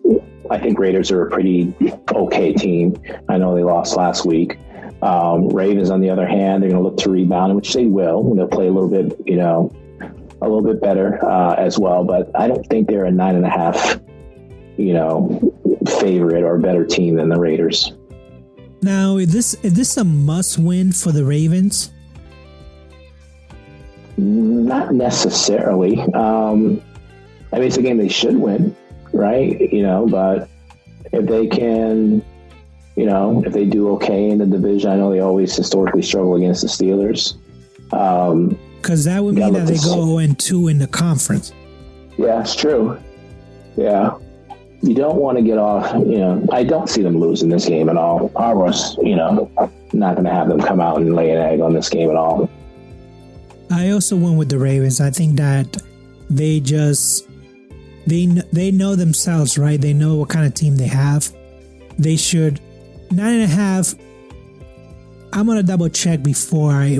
[SPEAKER 4] I think Raiders are a pretty okay team. I know they lost last week. Ravens, on the other hand, they're going to look to rebound, which they will. They'll play a little bit better as well. But I don't think they're a 9.5, favorite or better team than the Raiders.
[SPEAKER 3] Now, is this a must-win for the Ravens?
[SPEAKER 4] Not necessarily. It's a game they should win, right? But if they can, if they do okay in the division, I know they always historically struggle against the Steelers.
[SPEAKER 3] Because that would mean that they go 0-2 in the conference.
[SPEAKER 4] Yeah, it's true. Yeah. You don't want to get off, I don't see them losing this game at all. Harbaugh's, not going to have them come out and lay an egg on this game at all.
[SPEAKER 3] I also went with the Ravens. I think that they know themselves, right? They know what kind of team they have. They should 9.5. I'm gonna double check before I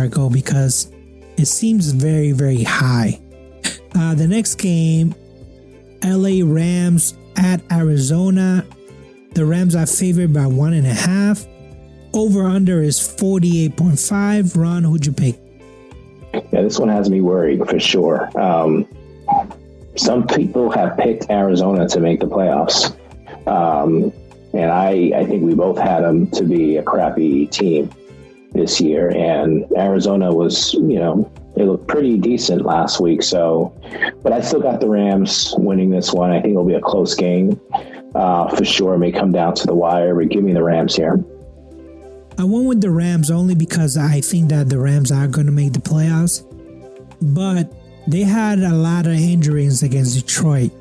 [SPEAKER 3] go because it seems very, very high. The next game, LA Rams at Arizona. The Rams are favored by 1.5. Over under is 48.5. Ron, who'd you pick?
[SPEAKER 4] Yeah, this one has me worried for sure. Some people have picked Arizona to make the playoffs. And I think we both had them to be a crappy team this year. And Arizona was, they looked pretty decent last week. So, but I still got the Rams winning this one. I think it'll be a close game for sure. It may come down to the wire, but give me the Rams here.
[SPEAKER 3] I went with the Rams only because I think that the Rams are going to make the playoffs. But they had a lot of injuries against Detroit.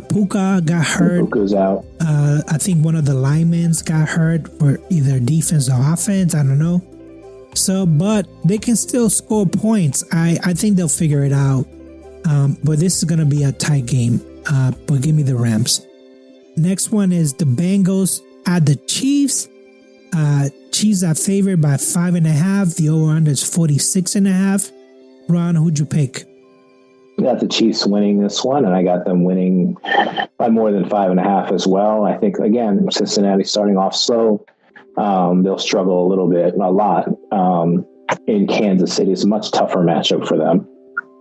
[SPEAKER 3] Puka got hurt.
[SPEAKER 4] Puka's out.
[SPEAKER 3] I think one of the linemen got hurt for either defense or offense. I don't know. So, but they can still score points. I think they'll figure it out. But this is going to be a tight game. But give me the Rams. Next one is the Bengals at the Chiefs. Chiefs are favored by 5.5. The over-under is 46.5. Ron, who'd you pick?
[SPEAKER 4] I got the Chiefs winning this one, and I got them winning by more than 5.5 as well. I think, again, Cincinnati starting off slow. They'll struggle a lot in Kansas City. It's a much tougher matchup for them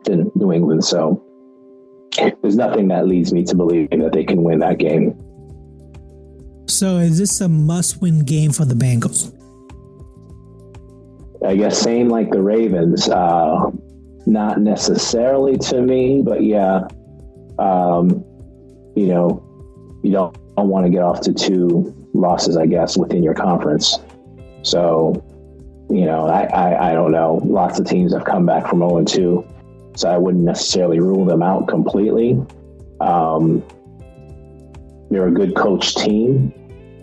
[SPEAKER 4] than New England. So there's nothing that leads me to believe that they can win that game.
[SPEAKER 3] So is this a must-win game for the Bengals?
[SPEAKER 4] I guess same like the Ravens. Not necessarily to me, but yeah, you don't want to get off to 2 losses, I guess, within your conference. So, I don't know. Lots of teams have come back from 0-2, so I wouldn't necessarily rule them out completely. They're a good coach team.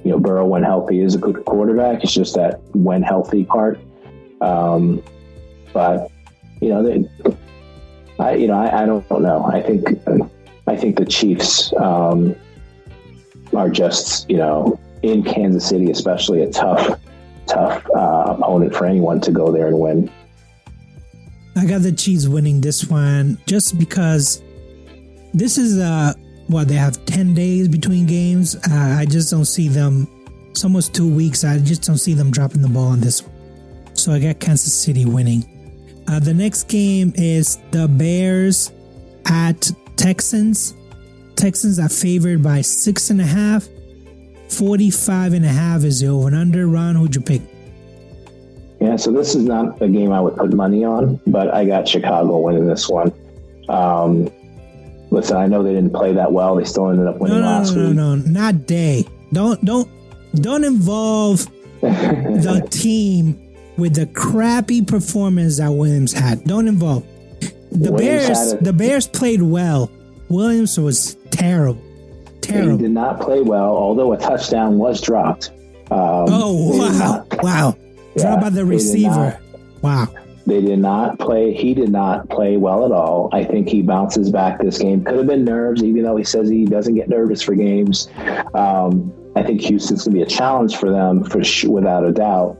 [SPEAKER 4] Burrow, when healthy, is a good quarterback. It's just that when healthy part. But I don't know. I think the Chiefs are just, in Kansas City, especially a tough opponent for anyone to go there and win.
[SPEAKER 3] I got the Chiefs winning this one just because this is they have 10 days between games. I just don't see them. It's almost 2 weeks. I just don't see them dropping the ball on this one. So I got Kansas City winning. The next game is the Bears at Texans. Texans are favored by 6.5. 45.5 is the over and under. Ron, who'd you pick?
[SPEAKER 4] Yeah, so this is not a game I would put money on, but I got Chicago winning this one. Listen, I know they didn't play that well. They still ended up winning last week.
[SPEAKER 3] No, not they. Don't involve the team with the crappy performance that Williams had. Don't involve. The Bears played well. Williams was terrible.
[SPEAKER 4] He did not play well, although a touchdown was dropped.
[SPEAKER 3] Wow. Dropped by the receiver. Wow.
[SPEAKER 4] They did not play. He did not play well at all. I think he bounces back this game. Could have been nerves, even though he says he doesn't get nervous for games. I think Houston's going to be a challenge for them, without a doubt.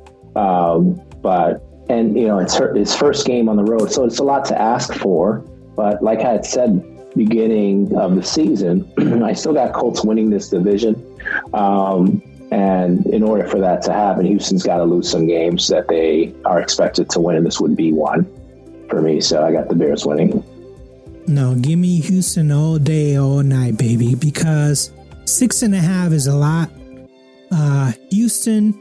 [SPEAKER 4] It's his first game on the road, so it's a lot to ask for. But like I had said, beginning of the season, I still got Colts winning this division. And in order for that to happen, Houston's got to lose some games that they are expected to win, and this would be one for me. So I got the Bears winning.
[SPEAKER 3] No, give me Houston all day, all night, baby, because 6.5 is a lot. Houston,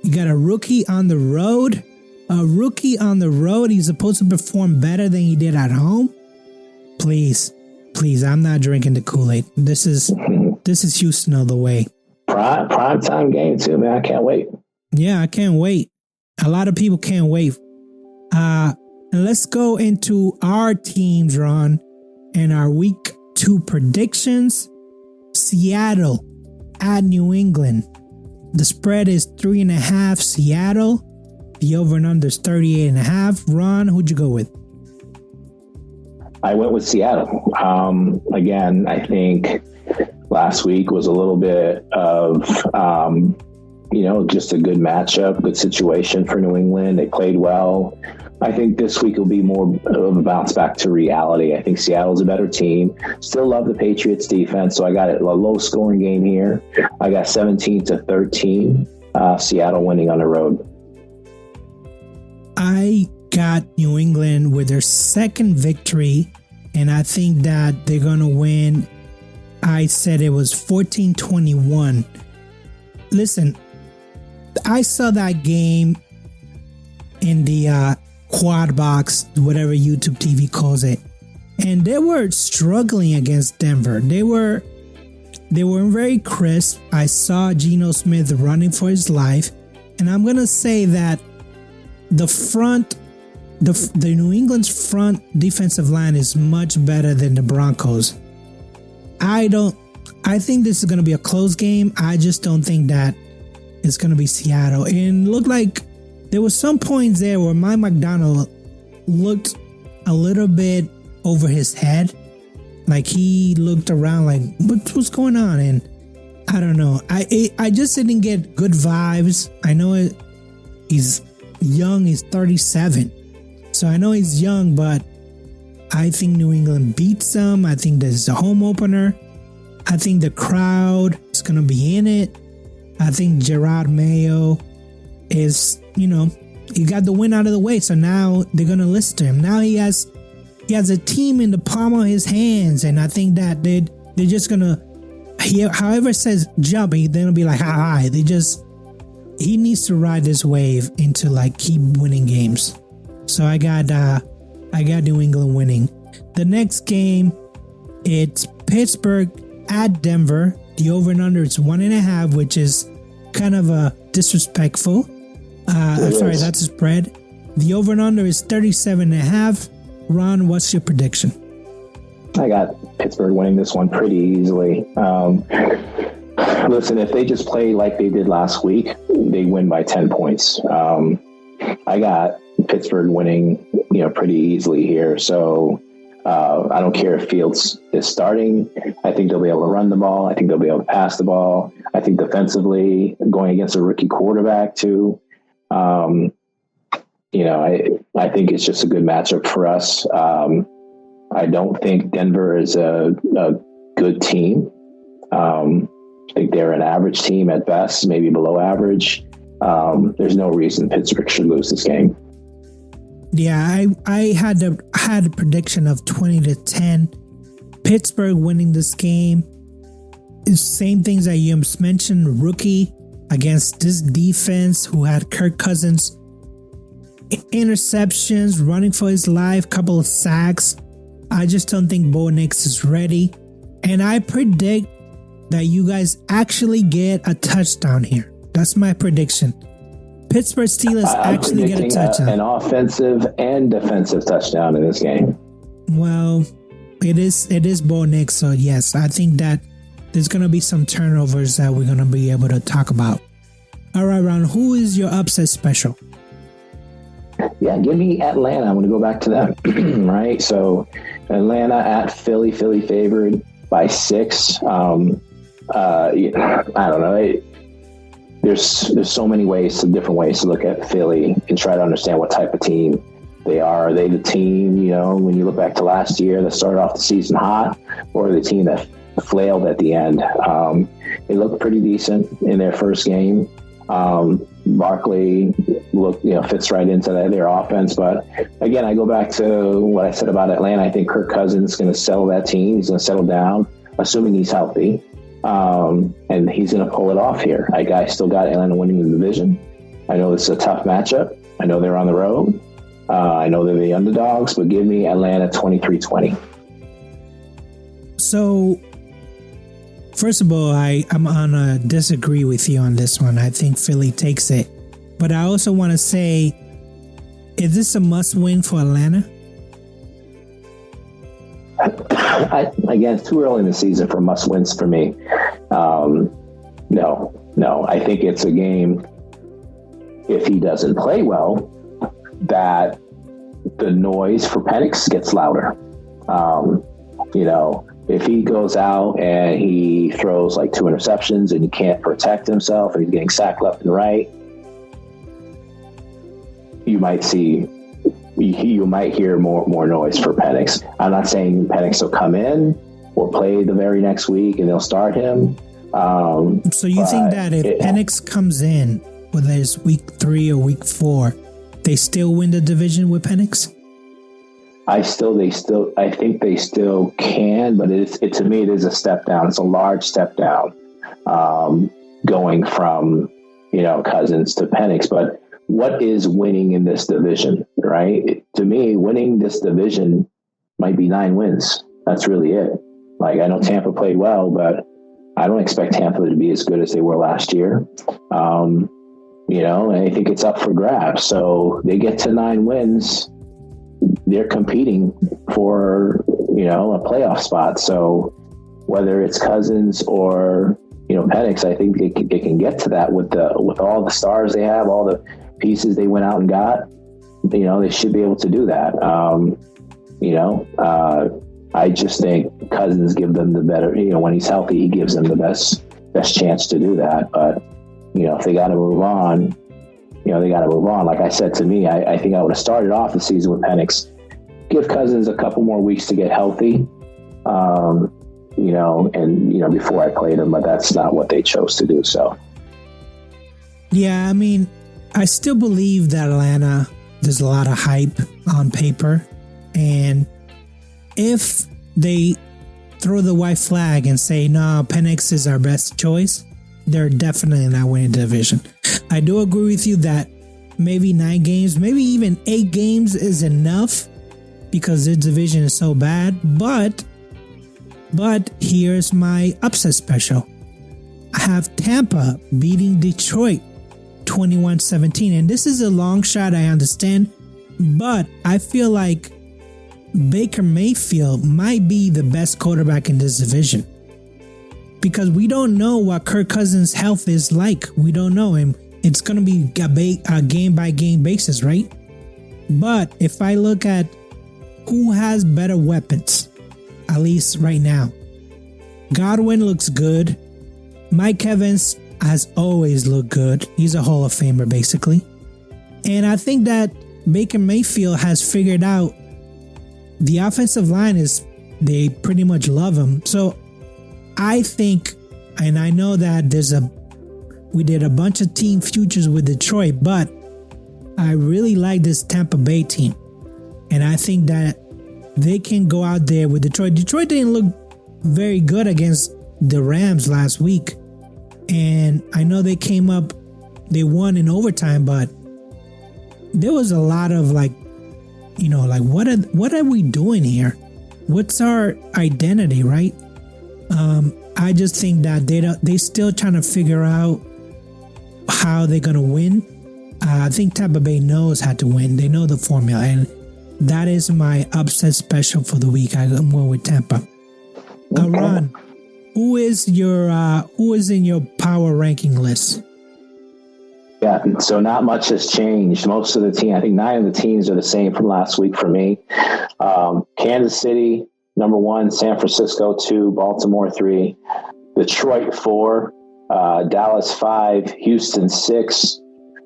[SPEAKER 3] you got a rookie on the road. He's supposed to perform better than he did at home. Please, I'm not drinking the Kool-Aid. This is Houston all the way.
[SPEAKER 4] Prime time game too, man. I can't wait.
[SPEAKER 3] Yeah, I can't wait. A lot of people can't wait. And let's go into our teams, Ron, and our week 2 predictions. Seattle at New England. The spread is 3.5 Seattle. The over and under is 38.5. Ron, who'd you go with?
[SPEAKER 4] I went with Seattle. Again, I think last week was a little bit of, just a good matchup, good situation for New England. They played well. I think this week will be more of a bounce back to reality. I think Seattle's a better team. Still love the Patriots defense, so I got a low scoring game here. I got 17-13, Seattle winning on the road.
[SPEAKER 3] I got New England with their second victory, and I think that they're going to win. I said it was 14-21. Listen, I saw that game in the quad box, whatever YouTube TV calls it, and they were struggling against Denver. They weren't very crisp. I saw Geno Smith running for his life, and I'm gonna say that the New England's front defensive line is much better than the Broncos. I think this is gonna be a close game. I just don't think that it's gonna be Seattle. And it looked like there was some points there where Mike McDonald looked a little bit over his head. Like he looked around like, what's going on? And I don't know. I just didn't get good vibes. I know he's young. He's 37. So I know he's young, but I think New England beats them. I think this is a home opener. I think the crowd is going to be in it. I think Gerard Mayo is, he got the win out of the way. So now they're going to listen to him. Now he has a team in the palm of his hands. And I think that they're just going to, however says jump, they're going to be like, hi. He needs to ride this wave into like keep winning games. So I got New England winning. The next game, it's Pittsburgh at Denver. The over and under is 1.5, which is kind of disrespectful. I'm sorry, that's a spread. The over and under is 37.5. Ron, what's your prediction?
[SPEAKER 4] I got Pittsburgh winning this one pretty easily. Listen, if they just play like they did last week, they win by 10 points. I got Pittsburgh winning, pretty easily here. So I don't care if Fields is starting. I think they'll be able to run the ball. I think they'll be able to pass the ball. I think defensively, going against a rookie quarterback too, I think it's just a good matchup for us. I don't think Denver is a good team. I think they're an average team at best, maybe below average. There's no reason Pittsburgh should lose this game.
[SPEAKER 3] Yeah, I had a prediction of 20-10. Pittsburgh winning this game. It's same things that you mentioned. Rookie against this defense who had Kirk Cousins interceptions, running for his life, couple of sacks. I just don't think Bo Nix is ready. And I predict that you guys actually get a touchdown here. That's my prediction. Pittsburgh Steelers actually get a touchdown.
[SPEAKER 4] An offensive and defensive touchdown in this game.
[SPEAKER 3] Well, it is Bo Nix, so yes, I think that there's going to be some turnovers that we're going to be able to talk about. All right, Ron, who is your upset special?
[SPEAKER 4] Yeah, give me Atlanta. I'm going to go back to them, right? So Atlanta at Philly favored by 6. I don't know. There's so many different ways to look at Philly and try to understand what type of team they are. Are they the team, when you look back to last year that started off the season hot, or the team that flailed at the end? They looked pretty decent in their first game. Barkley fits right into their offense. But again, I go back to what I said about Atlanta. I think Kirk Cousins is going to settle that team. He's going to settle down, assuming he's healthy. And he's going to pull it off here. I still got Atlanta winning the division. I know it's a tough matchup. I know they're on the road. I know they're the underdogs, but give me Atlanta 23-20.
[SPEAKER 3] So, first of all, I'm on a disagree with you on this one. I think Philly takes it. But I also want to say, is this a must-win for Atlanta?
[SPEAKER 4] Again, it's too early in the season for must-wins for me. No. I think it's a game, if he doesn't play well, that the noise for Penix gets louder. If he goes out and he throws like 2 interceptions and he can't protect himself and he's getting sacked left and right, you might see you might hear more noise for Penix. I'm not saying Penix will come in or play the very next week and they'll start him.
[SPEAKER 3] So you think that if Penix comes in, whether it's week 3 or week 4, they still win the division with Penix?
[SPEAKER 4] I think they still can, but to me, it is a step down. It's a large step down, going from, Cousins to Penix. But what is winning in this division, right? To me, winning this division might be 9 wins. That's really it. Like, I know Tampa played well, but I don't expect Tampa to be as good as they were last year. And I think it's up for grabs. So they get to 9 wins. They're competing for, a playoff spot. So whether it's Cousins or, Penix, I think they can get to that with all the stars they have, all the pieces they went out and got. They should be able to do that. I just think Cousins give them the better, when he's healthy, he gives them the best chance to do that. But, if they got to move on, they got to move on. Like I said, to me, I think I would have started off the season with Penix. Give Cousins a couple more weeks to get healthy, before I played him, but that's not what they chose to do. So,
[SPEAKER 3] yeah, I mean, I still believe that Atlanta, there's a lot of hype on paper, and if they throw the white flag and say, no, Penix is our best choice, they're definitely not winning the division. I do agree with you that maybe 9 games, maybe even 8 games is enough because their division is so bad. But here's my upset special. I have Tampa beating Detroit 21-17. And this is a long shot, I understand. But I feel like Baker Mayfield might be the best quarterback in this division. Because we don't know what Kirk Cousins' health is like. We don't know him. It's going to be a game-by-game basis, right? But if I look at who has better weapons, at least right now, Godwin looks good. Mike Evans has always looked good. He's a Hall of Famer, basically. And I think that Baker Mayfield has figured out the offensive line they pretty much love him. So I think, and I know that we did a bunch of team futures with Detroit, but I really like this Tampa Bay team. And I think that they can go out there with Detroit. Detroit didn't look very good against the Rams last week. And I know they won in overtime, but there was a lot of what are we doing here? What's our identity, right? I just think that they still trying to figure out how they're going to win. I think Tampa Bay knows how to win. They know the formula, and that is my upset special for the week. I'm going with Tampa.
[SPEAKER 4] Okay.
[SPEAKER 3] Ron, who is in your power ranking list?
[SPEAKER 4] Yeah, so not much has changed. Most of the team, I think 9 of the teams are the same from last week for me. Kansas City, number 1, San Francisco 2, Baltimore 3, Detroit 4, Dallas 5, Houston 6,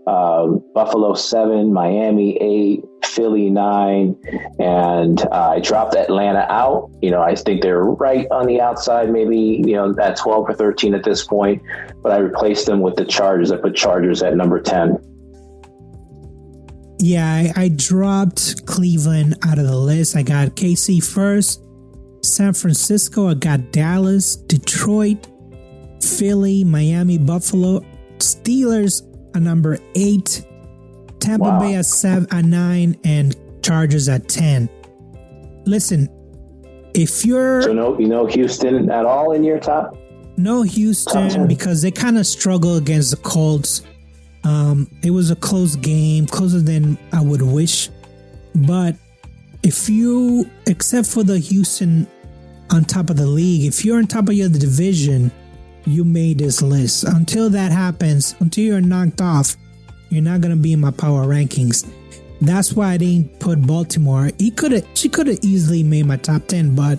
[SPEAKER 4] Buffalo 7, Miami 8, Philly 9, and I dropped Atlanta out. I think they're right on the outside, maybe, at 12 or 13 at this point, but I replaced them with the Chargers. I put Chargers at number 10.
[SPEAKER 3] Yeah, I dropped Cleveland out of the list. I got KC first, San Francisco, I got Dallas, Detroit, Philly, Miami, Buffalo, Steelers at number 8, Tampa Bay at 9, and Chargers at 10. Listen, if you're...
[SPEAKER 4] So no Houston at all in your top?
[SPEAKER 3] No Houston, because they kind of struggle against the Colts. It was a close game, closer than I would wish. But except for the Houston on top of the league, if you're on top of your division, you made this list. Until that happens, until you're knocked off, you're not going to be in my power rankings. That's why I didn't put Baltimore. She could have easily made my top 10, but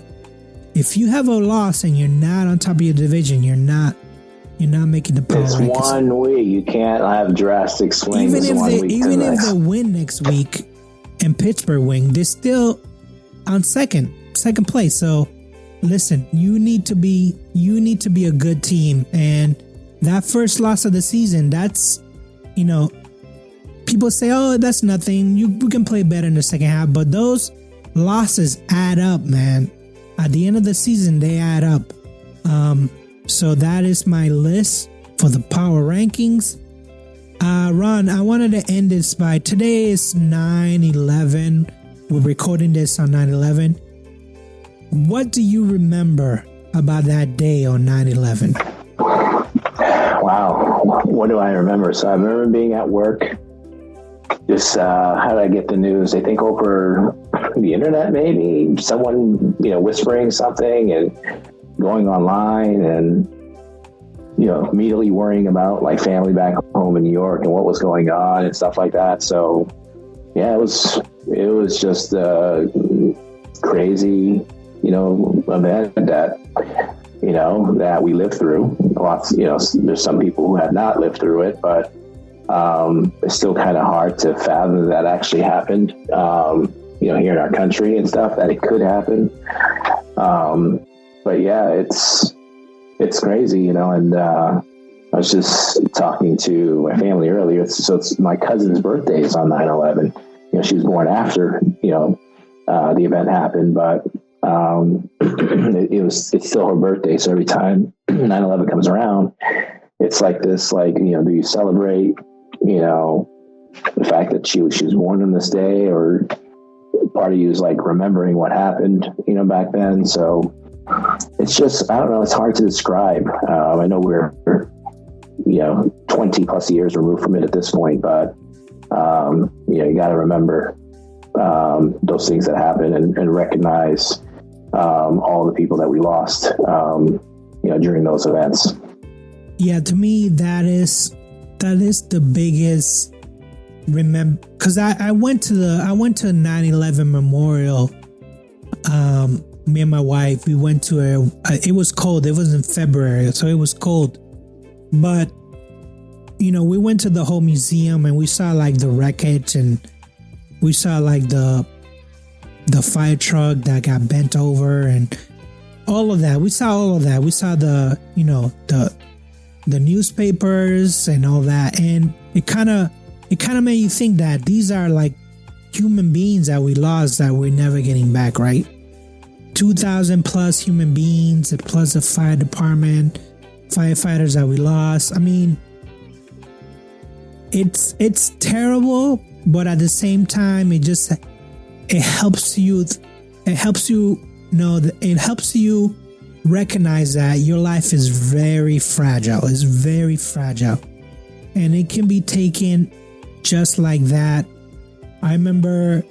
[SPEAKER 3] if you have a loss and you're not on top of your division, you're not making the power rankings.
[SPEAKER 4] It's 1 week. You can't have drastic swings.
[SPEAKER 3] Even if they win next week and Pittsburgh win, they're still on second place. So listen, you need to be a good team. And that first loss of the season, that's, people say, oh, that's nothing. We can play better in the second half. But those losses add up, man. At the end of the season, they add up. So that is my list for the power rankings. Ron, I wanted to end this by, today is 9/11. We're recording this on 9/11. What do you remember about that day on 9/11?
[SPEAKER 4] Wow. What do I remember? So I remember being at work. Just how did I get the news? I think over the internet, maybe someone, whispering something and going online, and immediately worrying about like family back home in New York and what was going on and stuff like that. So yeah, it was just crazy, event that we lived through. Lots, there's some people who have not lived through it, but it's still kind of hard to fathom that actually happened, here in our country and stuff, that it could happen. But yeah, it's crazy, and I was just talking to my family earlier. So it's my cousin's birthday is on 9/11. She was born after, the event happened, but it's still her birthday. So every time 9/11 comes around, it's like this, do you celebrate, the fact that she was born on this day, or part of you is like remembering what happened, back then. So it's just, I don't know, it's hard to describe. I know we're, 20 plus years removed from it at this point, but, you got to remember those things that happened and recognize all the people that we lost, during those events.
[SPEAKER 3] Yeah, to me, that is the biggest because I went to 9/11 memorial. Me and my wife, we went to it was cold. It was in February, so it was cold. But, we went to the whole museum and we saw like the wreckage, and we saw like the fire truck that got bent over and all of that. We saw all of that. We saw the newspapers and all that. And it kind of made you think that these are like human beings that we lost that we're never getting back, right? 2,000 plus human beings, plus the fire department, firefighters that we lost. I mean, it's terrible, but at the same time, it helps you recognize that your life is very fragile. It's very fragile, and it can be taken just like that. I remember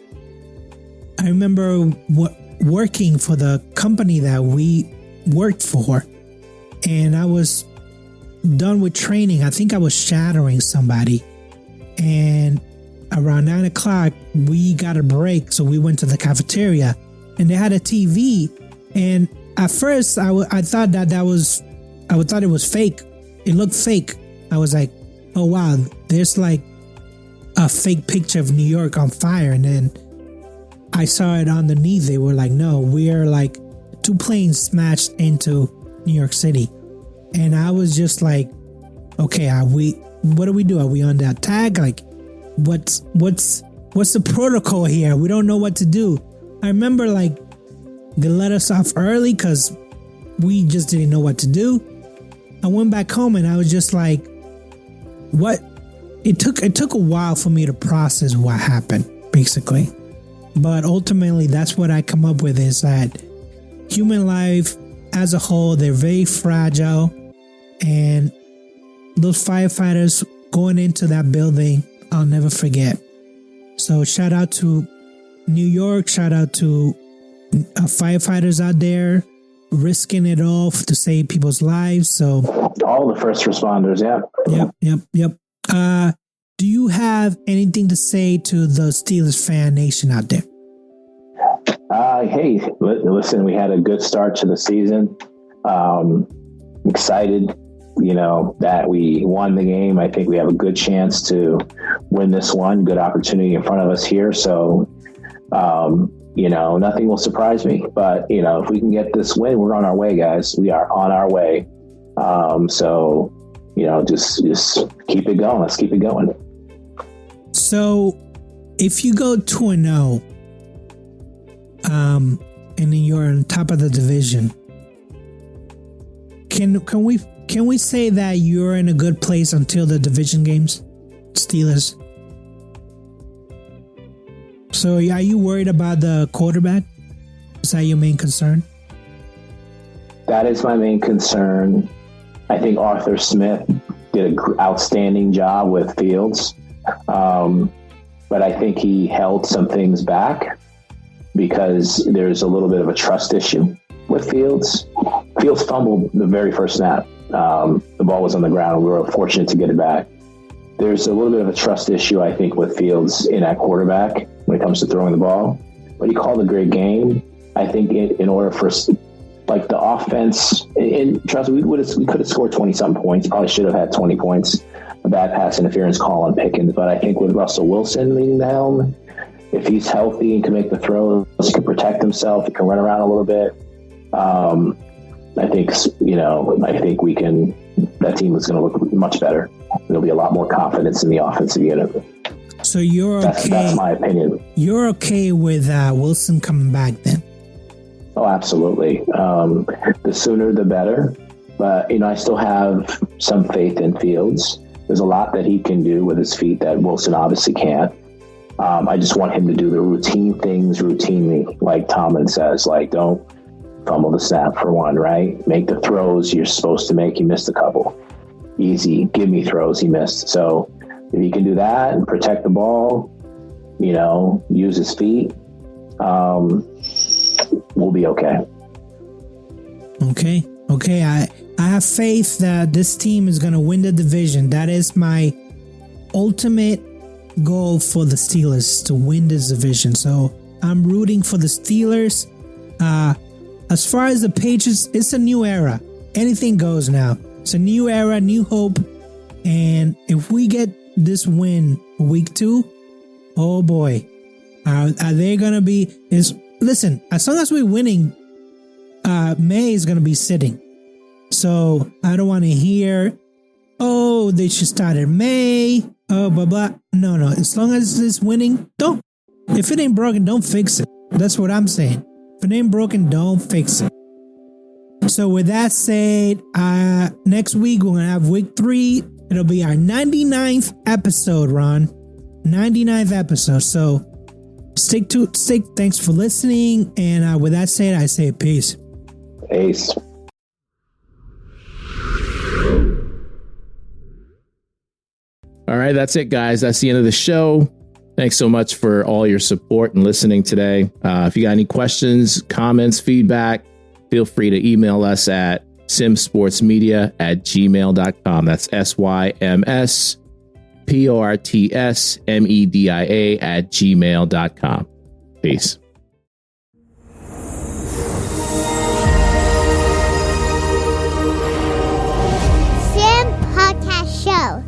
[SPEAKER 3] working for the company that we worked for, and I was done with training. I think I was shadowing somebody, and around 9 o'clock we got a break, so we went to the cafeteria, and they had a TV. And at first I thought it was fake. It looked fake. I was like, oh wow, there's like a fake picture of New York on fire. And then I saw it underneath. They were like, no, we're like 2 planes smashed into New York City. And I was just like, okay, what do we do? Are we on the attack? Like, what's the protocol here? We don't know what to do. I remember like they let us off early because we just didn't know what to do. I went back home and I was just like, what? It took a while for me to process what happened, basically. But ultimately, that's what I come up with, is that human life as a whole, they're very fragile. And those firefighters going into that building, I'll never forget. So shout out to New York. Shout out to firefighters out there risking it all to save people's lives. So
[SPEAKER 4] all the first responders, yeah.
[SPEAKER 3] Yep. Do you have anything to say to the Steelers fan nation out there?
[SPEAKER 4] Hey, listen, we had a good start to the season. Excited, that we won the game. I think we have a good chance to win this one. Good opportunity in front of us here. So, Nothing will surprise me. But, if we can get this win, we're on our way, guys. We are on our way. Just keep it going. Let's keep it going.
[SPEAKER 3] So if you go 2-0, and then you're on top of the division, can we say that you're in a good place until the division games, Steelers? So are you worried about the quarterback? Is that your main concern?
[SPEAKER 4] That is my main concern. I think Arthur Smith did an outstanding job with Fields. But I think he held some things back because there's a little bit of a trust issue with Fields. Fields fumbled the very first snap. The ball was on the ground. We were fortunate to get it back. There's a little bit of a trust issue, I think, with Fields in at quarterback when it comes to throwing the ball. But he called a great game. I think in order for the offense, and trust me, we could have scored 20-something points. Probably should have had 20 points. A bad pass interference call on Pickens. But I think with Russell Wilson leading the helm, if he's healthy and can make the throws, he can protect himself, he can run around a little bit. I think we can. That team is going to look much better. There'll be a lot more confidence in the offensive unit.
[SPEAKER 3] So you're okay.
[SPEAKER 4] That's my opinion.
[SPEAKER 3] You're okay with Wilson coming back then?
[SPEAKER 4] Oh, absolutely. The sooner the better. But, I still have some faith in Fields. There's a lot that he can do with his feet that Wilson obviously can't. I just want him to do the routine things routinely, like Tomlin says. Like, don't fumble the snap for one, right? Make the throws you're supposed to make. He missed a couple. Easy, give me throws he missed. So if he can do that and protect the ball, use his feet, we'll be okay.
[SPEAKER 3] Okay. I have faith that this team is going to win the division. That is my ultimate goal for the Steelers, to win this division. So I'm rooting for the Steelers. As far as the Patriots, it's a new era. Anything goes now. It's a new era, new hope. And if we get this win week 2, oh boy, are they going to be... Listen, as long as we're winning, May is going to be sitting. So I don't want to hear, oh, they should start in May, oh, blah, blah. No. As long as it's winning, don't. If it ain't broken, don't fix it. That's what I'm saying. If it ain't broken, don't fix it. So with that said, next week we're going to have week 3. It'll be our 99th episode, Ron. 99th episode. So stick. Thanks for listening. And with that said, I say peace.
[SPEAKER 4] Peace.
[SPEAKER 5] All right, that's it, guys. That's the end of the show. Thanks so much for all your support and listening today. If you got any questions, comments, feedback, feel free to email us at simsportsmedia@gmail.com. That's SYMSPORTSMEDIA@gmail.com. Peace.
[SPEAKER 6] Sim Podcast Show.